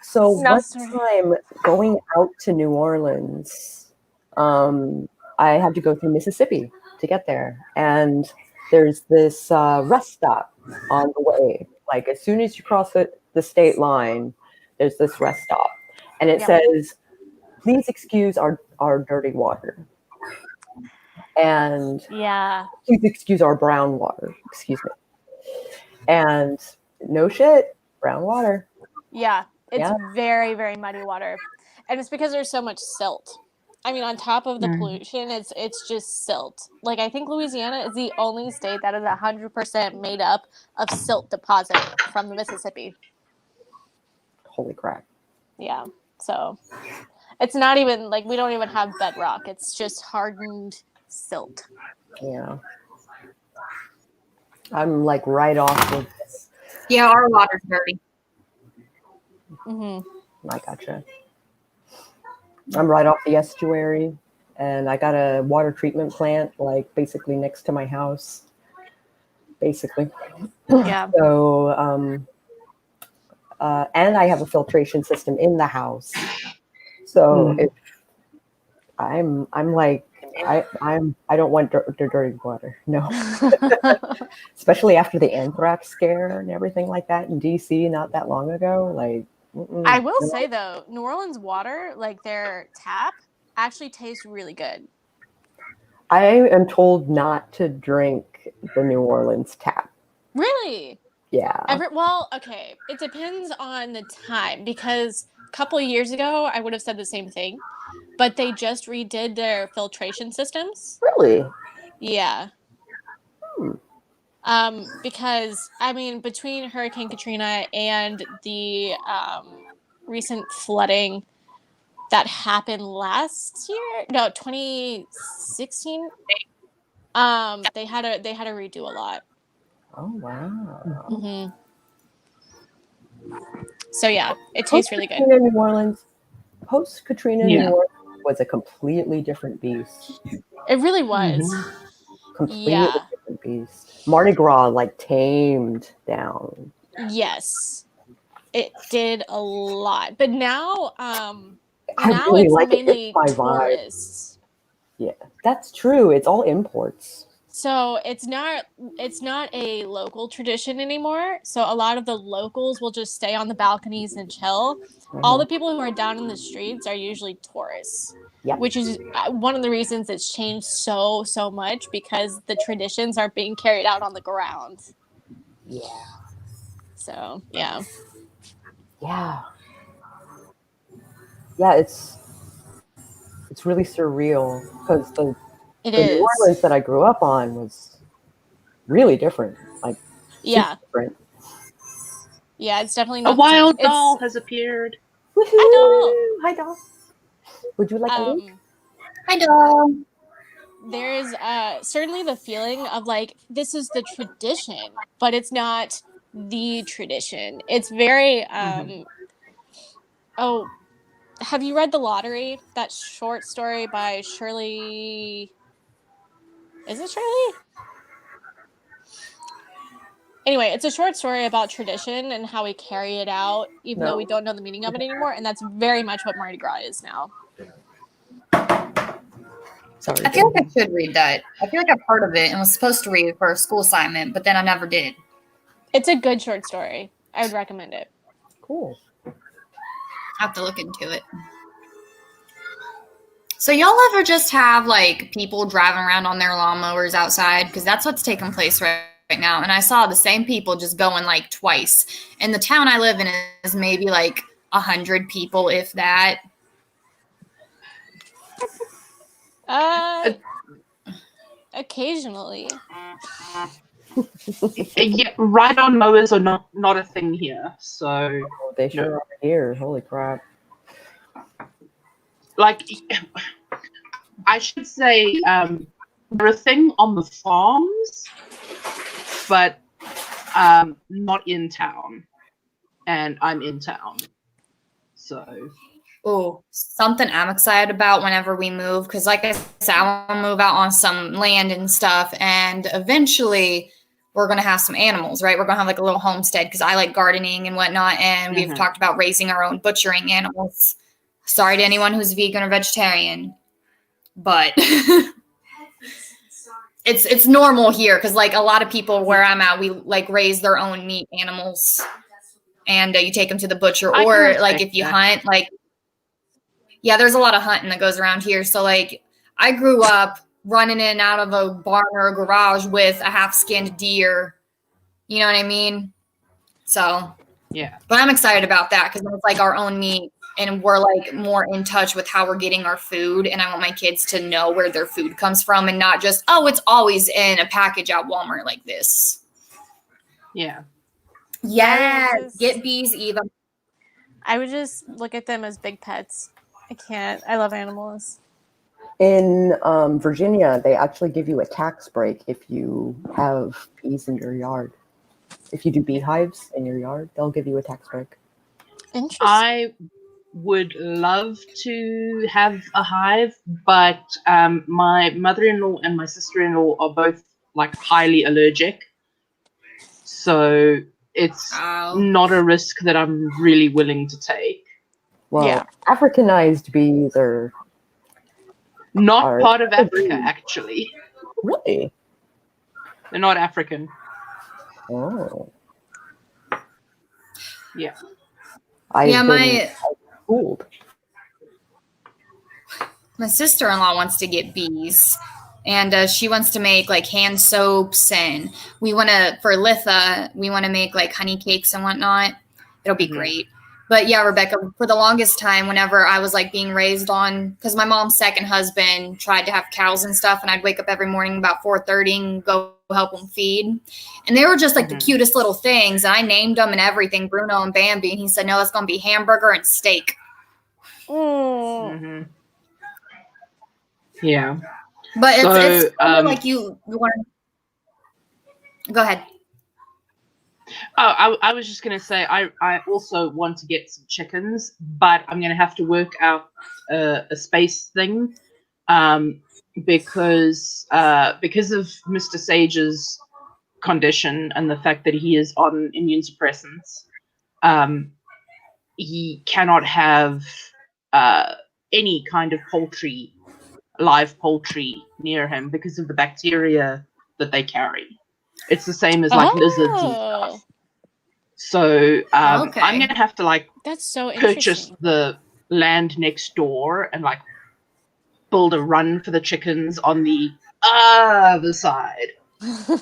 So No, one sorry. time going out to New Orleans, I had to go through Mississippi to get there, and there's this rest stop on the way. Like as soon as you cross the state line, there's this rest stop, and it says, "Please excuse our dirty water," and please excuse our brown water. Excuse me. And no shit, brown water. Yeah, it's very, very muddy water. And it's because there's so much silt. I mean, on top of the pollution, it's just silt. Like, I think Louisiana is the only state that is 100% made up of silt deposit from the Mississippi. Holy crap. Yeah, so it's not even, like, we don't even have bedrock. It's just hardened silt. Yeah. I'm like right off of this. Yeah, our water's dirty. I gotcha. I'm right off the estuary, and I got a water treatment plant like basically next to my house. Basically. Yeah. So and I have a filtration system in the house. So if I'm like I don't want dirty water. No. Especially after the anthrax scare and everything like that in DC not that long ago. Like I will say though, New Orleans water, like their tap, actually tastes really good. I am told not to drink the New Orleans tap. Really? Yeah. Well, okay. It depends on the time, because a couple of years ago, I would have said the same thing. But they just redid their filtration systems. Really? Yeah. Because, I mean, between Hurricane Katrina and the recent flooding that happened last year, no, 2016, they had to redo a lot. Oh wow. So yeah, it tastes really good. New Orleans. Post Katrina, New Orleans was a completely different beast. It really was. Completely different beast. Mardi Gras like tamed down. Yes, it did a lot, but now, I now really it's like mainly it. It's my tourists. Yeah, that's true. It's all imports. So it's not a local tradition anymore. So a lot of the locals will just stay on the balconies and chill. All the people who are down in the streets are usually tourists. Yep. Which is one of the reasons it's changed so much, because the traditions are being carried out on the ground. Yeah. So yeah. Yeah. Yeah, it's really surreal because the New Orleans that I grew up on was really different. Like super different. Yeah, it's definitely not a wild doll has appeared. Hi doll. Would you like a link? Hi doll. There's certainly the feeling of like this is the tradition, but it's not the tradition. It's very Oh, have you read The Lottery? That short story by Shirley. Is it Shirley? Anyway, it's a short story about tradition and how we carry it out, even though we don't know the meaning of it anymore. And that's very much what Mardi Gras is now. Sorry. I feel like I should read that. I feel like I've heard of it and was supposed to read it for a school assignment, but then I never did. It's a good short story. I would recommend it. Cool. I have to look into it. So y'all ever just have like people driving around on their lawnmowers outside? Because that's what's taking place right now. And I saw the same people just going like twice. And the town I live in is maybe like 100 people, if that. Occasionally. Yeah, ride-on mowers are not a thing here. So Oh, they sure are here. Holy crap. like, I should say they're a thing on the farms, but not in town. And I'm in town. So Oh, something I'm excited about whenever we move, because like I said, I want to move out on some land and stuff, and eventually we're going to have some animals, right? We're going to have like a little homestead because I like gardening and whatnot, and we've talked about raising our own butchering animals. Sorry to anyone who's vegan or vegetarian, but it's normal here because like a lot of people where I'm at, we like raise their own meat animals, and you take them to the butcher, or like if you hunt, like yeah, there's a lot of hunting that goes around here. So like I grew up running in and out of a barn or a garage with a half-skinned deer. You know what I mean? So yeah. But I'm excited about that because it's like our own meat and we're like more in touch with how we're getting our food. And I want my kids to know where their food comes from and not just, oh, it's always in a package at Walmart like this. Yeah. Yeah. Get bees, Eva. I would just look at them as big pets. I can't. I love animals. In Virginia, they actually give you a tax break if you have bees in your yard. If you do beehives in your yard, they'll give you a tax break. Interesting. I would love to have a hive, but my mother-in-law and my sister-in-law are both like highly allergic. So it's not a risk that I'm really willing to take. Well, Africanized bees are not part of Africa, actually. Really? They're not African. Oh. Yeah. My fooled. My sister-in-law wants to get bees, and she wants to make like hand soaps, and we want to for Litha, we want to make like honey cakes and whatnot. It'll be great. But yeah, Rebecca, for the longest time, whenever I was like being raised on, because my mom's second husband tried to have cows and stuff, and I'd wake up every morning about 4:30 and go help them feed. And they were just like the cutest little things. And I named them and everything, Bruno and Bambi. And he said, no, it's going to be hamburger and steak. Yeah. But it's like you want to go ahead. Oh, I was just going to say, I also want to get some chickens, but I'm going to have to work out a space thing because of Mr. Sage's condition and the fact that he is on immune suppressants. He cannot have any kind of live poultry near him because of the bacteria that they carry. It's the same as like lizards and stuff. So I'm gonna have to like that's so purchase the land next door and like build a run for the chickens on the other side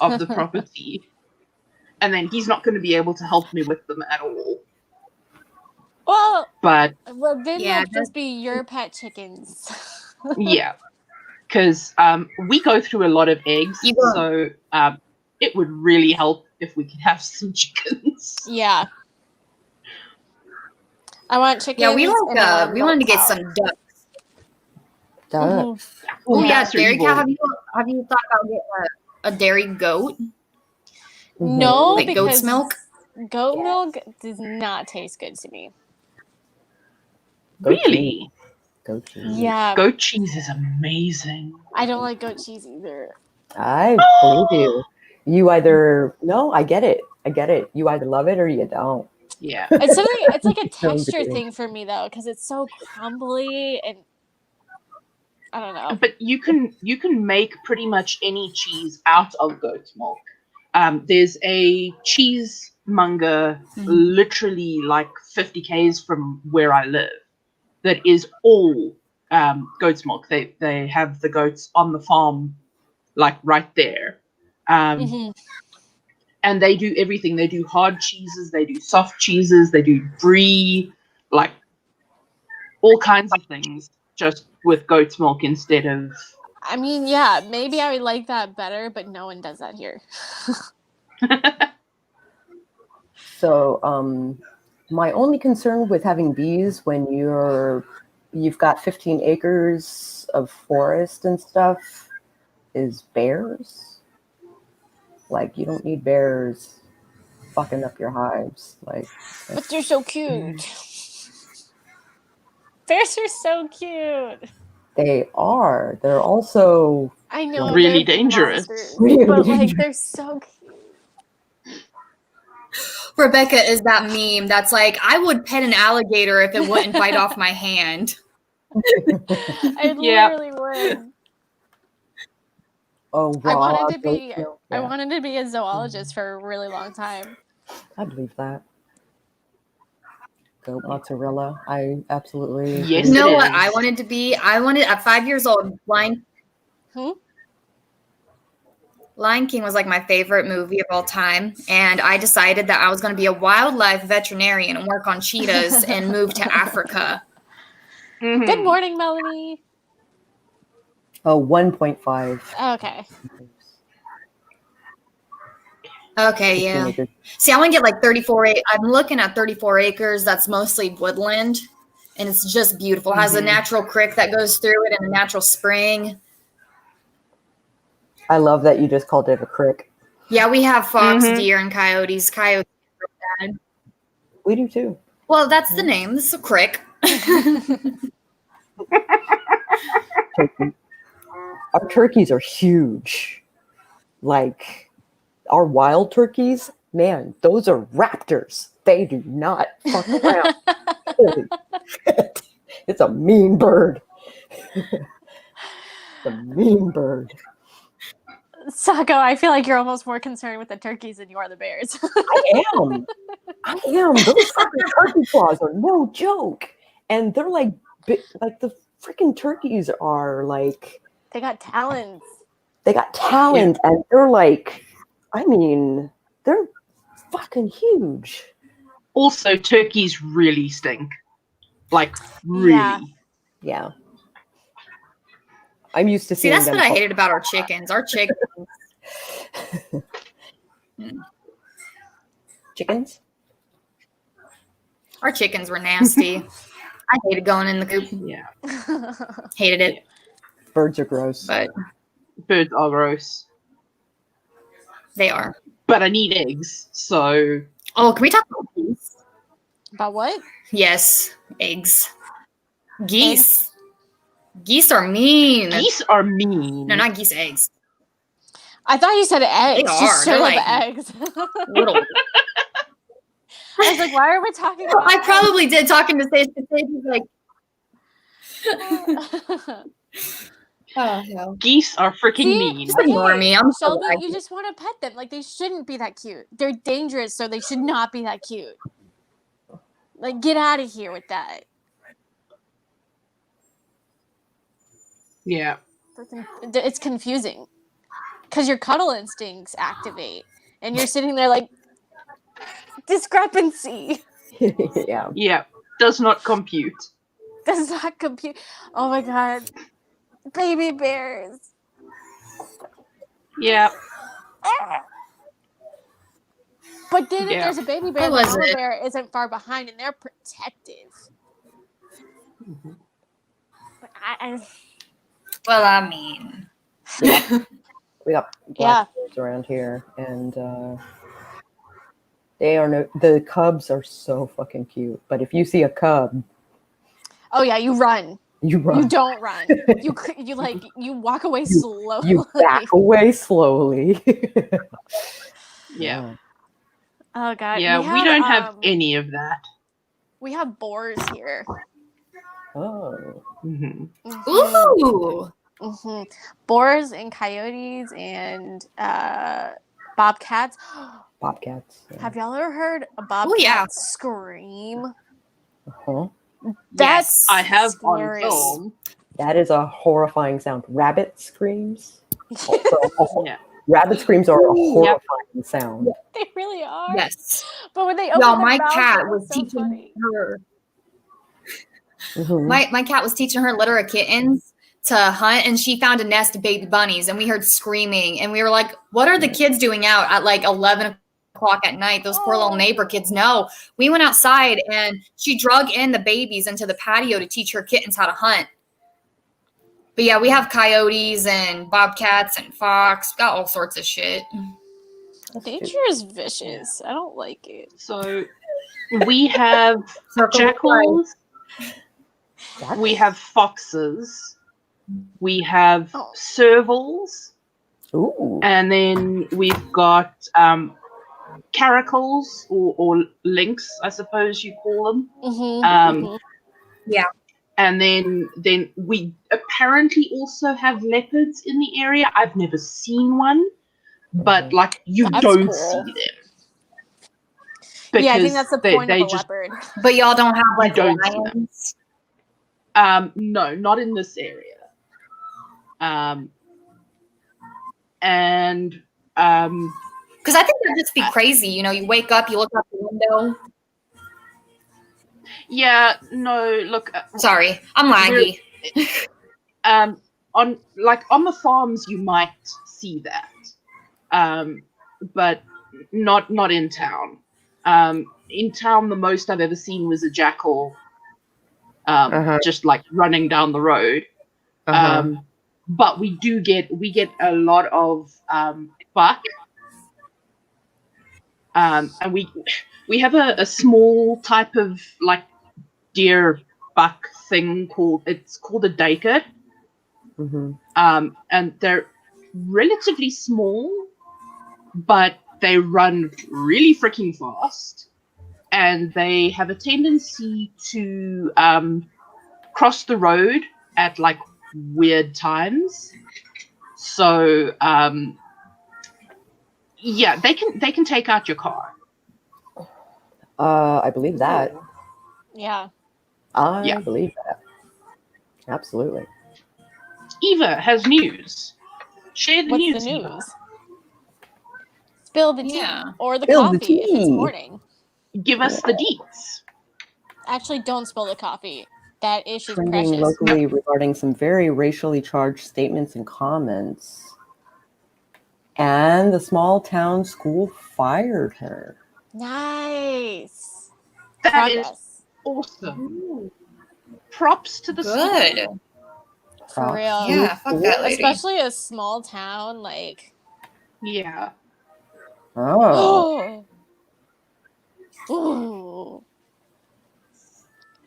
of the property. And then he's not going to be able to help me with them at all. Well, then they'll just be your pet chickens. Yeah, because we go through a lot of eggs, so it would really help if we could have some chickens. Yeah. I want chickens. Yeah, we wanted to get some ducks. Ducks. Oh yeah, dairy cow. Have you thought about getting a dairy goat? No, like because goat's milk. Goat milk does not taste good to me. Really? Goat cheese. Yeah. Goat cheese is amazing. I don't like goat cheese either. I believe you. You either I get it. You either love it or you don't. Yeah. It's like a texture thing for me though, because it's so crumbly and I don't know. But you can make pretty much any cheese out of goat's milk. There's a cheesemonger literally like 50 k's from where I live that is all goat's milk. They have the goats on the farm like right there. And they do everything. They do hard cheeses, they do soft cheeses, they do brie, like all kinds of things just with goat's milk instead of I mean, yeah, maybe I would like that better, but no one does that here. So, my only concern with having bees when you've got 15 acres of forest and stuff is bears. Like, you don't need bears fucking up your hives. Like, But they're so cute. Bears are so cute. they are. They're also I know Really they're dangerous. monsters, Really but like dangerous. they're so cute. Rebecca is that meme that's like, I would pet an alligator if it wouldn't bite off my hand. I literally would. Oh, I raw wanted to goat be. milk. I Yeah, wanted to be a zoologist for a really long time. I believe that. Goat mozzarella. I absolutely. Yes, You know it what is. I wanted to be? I wanted, at 5 years old, Lion King was like my favorite movie of all time. And I decided that I was going to be a wildlife veterinarian and work on cheetahs and move to Africa. Mhm. Good morning, Melanie. Oh, 1.5. Okay. Okay, 15 yeah. acres. See, I want to get like 34 acres. I'm looking at 34 acres. That's mostly woodland. And it's just beautiful. It has a natural creek that goes through it and a natural spring. I love that you just called it a crick. Yeah, we have fox, Mhm. deer, and coyotes. Coyotes are bad. We do too. Well, that's the name. This is a crick. Turkey. Our turkeys are huge. Like our wild turkeys, man, those are raptors. They do not fuck around. Holy shit. It's a mean bird. It's a mean bird. Sako, I feel like you're almost more concerned with the turkeys than you are the bears. I am. Those fucking turkey claws are no joke. And they're like the freaking turkeys are like, They got talons. they got talent and they're like, I mean, they're fucking huge. Also, turkeys really stink. Like, really. Yeah. I'm used to See, seeing that's them. what I hated about our chickens. Our chickens. Chickens? Our chickens were nasty. I hated going in the coop. Yeah. Hated it. Birds are gross. But Birds are gross. they are. But I need eggs, so... Oh, can we talk about geese? About what? Yes, eggs. Geese. Geese are mean. Geese are mean. No, not geese, eggs. I thought you said eggs. They Just are. straight They're up like eggs. little. I was like, why are we talking about I probably did talking to Sage. Sage was like, oh, no. Geese are freaking See? mean. Just ignore me. I'm so Sheldon, you just want to pet them. Like, they shouldn't be that cute. They're dangerous, so they should not be that cute. Like, get out of here with that. Yeah. It's confusing. Because your cuddle instincts activate. And you're sitting there like, discrepancy. Yeah. Yeah. Does not compute. Does not compute. Oh my god. Baby bears. Yeah. But then if Yeah. there's a baby bear, the What was mama it? bear isn't far behind and they're protective. But Well, I mean. We got Yeah. black bears around here, and the cubs are so fucking cute. But if you see a cub, oh yeah, you run. you run. You don't run. You walk away slowly. You back away slowly. Yeah. Oh god. Yeah, we don't have any of that. We have boars here. Oh. Mm-hmm. Ooh. Mm-hmm. Boars and coyotes and bobcats. Bobcats. Yeah. Have y'all ever heard a bobcat yeah. scream? Uh-huh. That's I have scary. on film. That is a horrifying sound. Rabbit screams. Also, Yeah. rabbit screams are a horrifying sound. They really are. Yes. But when they open Y'all, their my mouths, cat they're was so teaching funny. her. Mhm. My cat was teaching her litter of kittens to hunt, and she found a nest of baby bunnies, and we heard screaming, and we were like, what are the kids doing out at like 11 o'clock at night? Those poor little neighbor kids. No, we went outside, and she drug in the babies into the patio to teach her kittens how to hunt. But yeah, we have coyotes and bobcats and fox. We got all sorts of shit. Nature is vicious. I don't like it. So we have jackals, we have foxes, we have servals, and then we've got caracals or lynx, I suppose you call them. Yeah. And then we apparently also have leopards in the area. I've never seen one, but like you don't see them. Yeah, I think that's the point of a leopard. But y'all don't have like don't lions? No, not in this area. And because I think that'd just be crazy. You know, you wake up, you look out the window. Yeah, no, look. Sorry, I'm laggy. On the farms, you might see that, but not in town. In town, the most I've ever seen was a jackal, just like running down the road. But we get a lot of buck, and we have a small type of like deer buck thing called a daker. And they're relatively small, but they run really freaking fast, and they have a tendency to cross the road at like weird times. So yeah, they can take out your car. I believe that. Yeah. I believe that. Absolutely. Eva has news. Share the news. What's the news? Spill the tea. Or the Spill coffee the tea. if it's morning. Give us the deets. Actually, don't spill the coffee. That issue is Trending precious. locally regarding some very racially charged statements and comments. And the small town school fired her. Nice. That is awesome. Props to the school. For real. Yeah, fuck that lady. Especially a small town, like. Yeah. Oh. Ooh.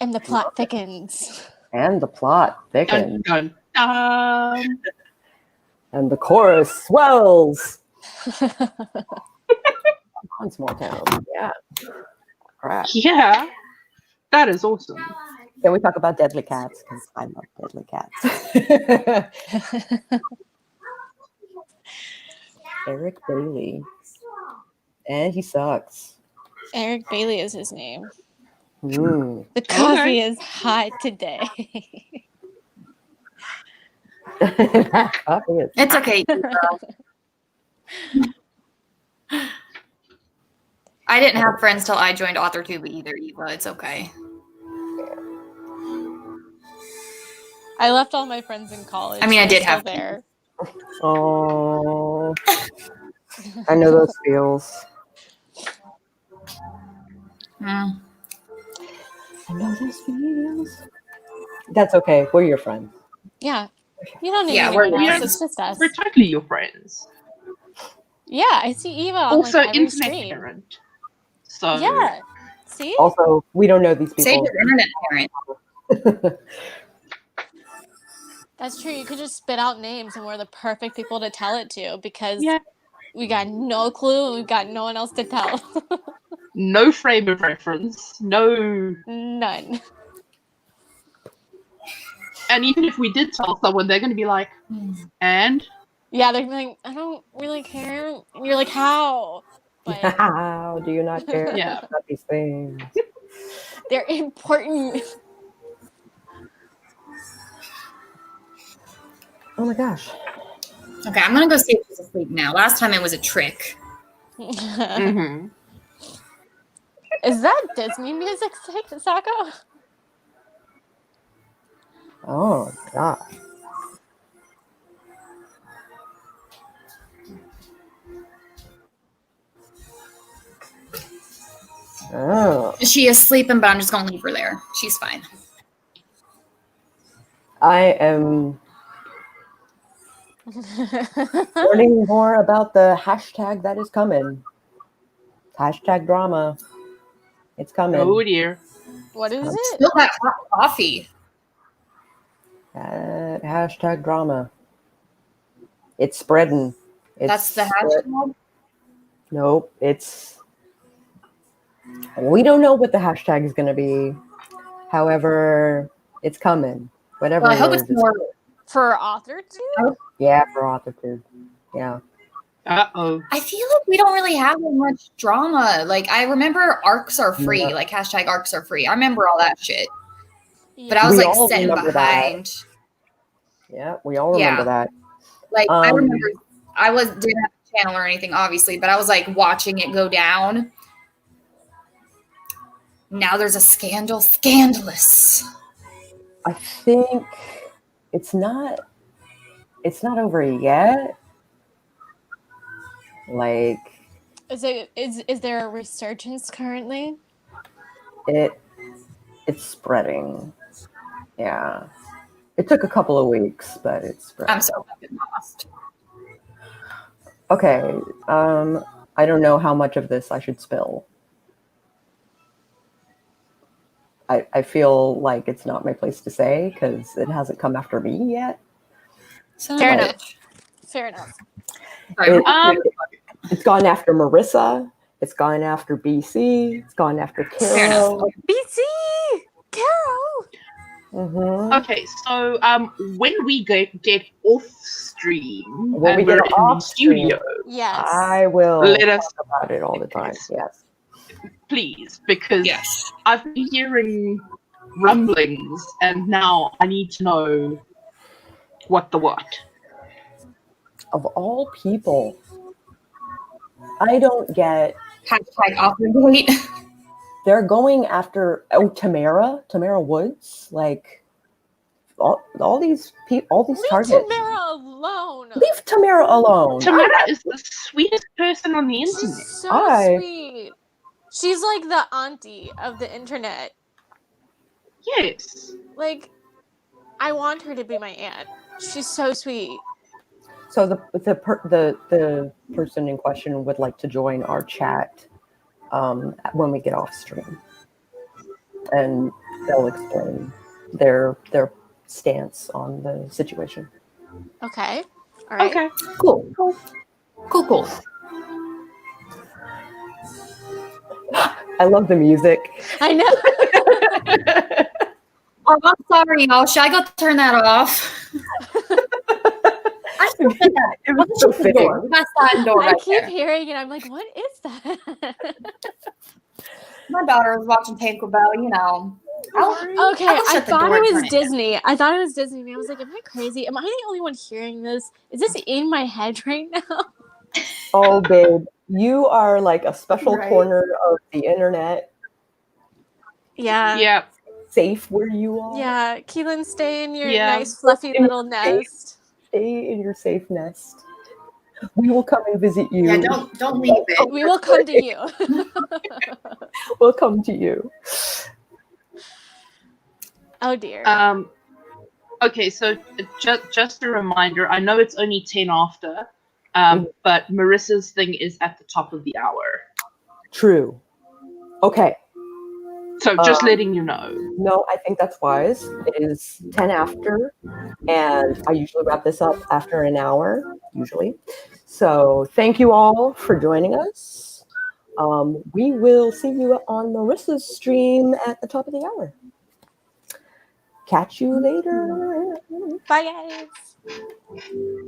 And the plot thickens. And the plot thickens. Dun, dun, dun. And the chorus swells. On small town. Yeah. Crap. Yeah. That is awesome. Can we talk about deadly cats? Because I love deadly cats. Eric Bailey. And he sucks. Eric Bailey is his name. The coffee is hot today. That coffee is It's okay. I didn't have friends till I joined AuthorTube either, Eva. It's okay. I left all my friends in college. I mean, I did still have there. Oh, I know those feels. I know those feels. That's okay. We're your friends. Yeah. You don't need we're it's just us. We're totally your friends. Yeah, I see Eva on Also, like every internet stream. parent. So Yeah. See? Also, we don't know these people. Save your internet parent. That's true. You could just spit out names and we're the perfect people to tell it to because Yeah. we got no clue and we've got no one else to tell. No frame of reference. No. None. And even if we did tell someone, they're going to be like, and? Yeah, they're like, I don't really care. And you're like, how? But How do you not care Yeah. about these things? they're important. Oh my gosh. Okay, I'm gonna go see if she's asleep now. Last time it was a trick. Mm-hmm. Is that Disney music, Sako? Oh god. Oh, She is sleeping, but I'm just gonna leave her there. She's fine. I am learning more about the hashtag that is coming. Hashtag drama. It's coming. Oh dear. What is it? Still that hot coffee. Hashtag drama. It's spreading. That's the hashtag? Nope. We don't know what the hashtag is going to be. However, it's coming. Whatever Well, I it hope is, it's more. For author too? Yeah, for author. Yeah. Uh-oh. I feel like we don't really have that much drama. Like, I remember arcs are free. Yeah. Like, hashtag arcs are free. I remember all that shit. Yeah. But I was We like all sitting remember behind. Yeah, we all remember that. Like, I remember I didn't have a channel or anything, obviously, but I was like watching it go down. Now there's a scandal. Scandalous. I think it's not over yet. Like Is there a resurgence currently? it's spreading. Yeah. It took a couple of weeks, but it's spreading. I'm so fucking lost. Okay. I don't know how much of this I should spill. I feel like it's not my place to say because it hasn't come after me yet. Fair enough. Fair enough. It's gone after Marissa. It's gone after BC. It's gone after Carol. BC! Carol! Mm-hmm. Okay, so when we get off stream, When we we're get in off the studio, Yes. I will Let us- talk about it all the time. Yes. please, because Yes. I've been hearing rumblings, and now I need to know what. Of all people, I don't get. Hashtag author date. They're going after Tamara Woods, like all these people, all these Leave targets. Tamara alone. Leave Tamara alone. Tamara is the sweetest person on the internet. She's so sweet. She's like the auntie of the internet. Yes. Like, I want her to be my aunt. She's so sweet. So the person in question would like to join our chat when we get off stream, and they'll explain their stance on the situation. Okay. All right. Okay. Cool. I love the music. I know. Oh, I'm sorry, y'all. Should I go turn that off? It was so fitting. We got sliding door I right keep there. hearing it. I'm like, what is that? My daughter was watching Tinkerbell, you know. Okay, I I shut the thought door it and was turn it Disney. I thought it was Disney. And I was like, am I crazy? Am I the only one hearing this? Is this in my head right now? Oh, babe, you are like a special Right. corner of the internet. Yeah. Yeah. Safe where you are. Yeah. Keelan, stay in your Yeah. nice, fluffy little nest. Stay in your safe nest. We will come and visit you. Yeah, don't leave it. We will come to you. We'll come to you. Oh dear. Okay, so just a reminder, I know it's only 10 after, but Marissa's thing is at the top of the hour. True. Okay. So just letting you know. No, I think that's wise. It is 10 after, and I usually wrap this up after an hour, usually. So thank you all for joining us. We will see you on Marissa's stream at the top of the hour. Catch you later. Bye, guys.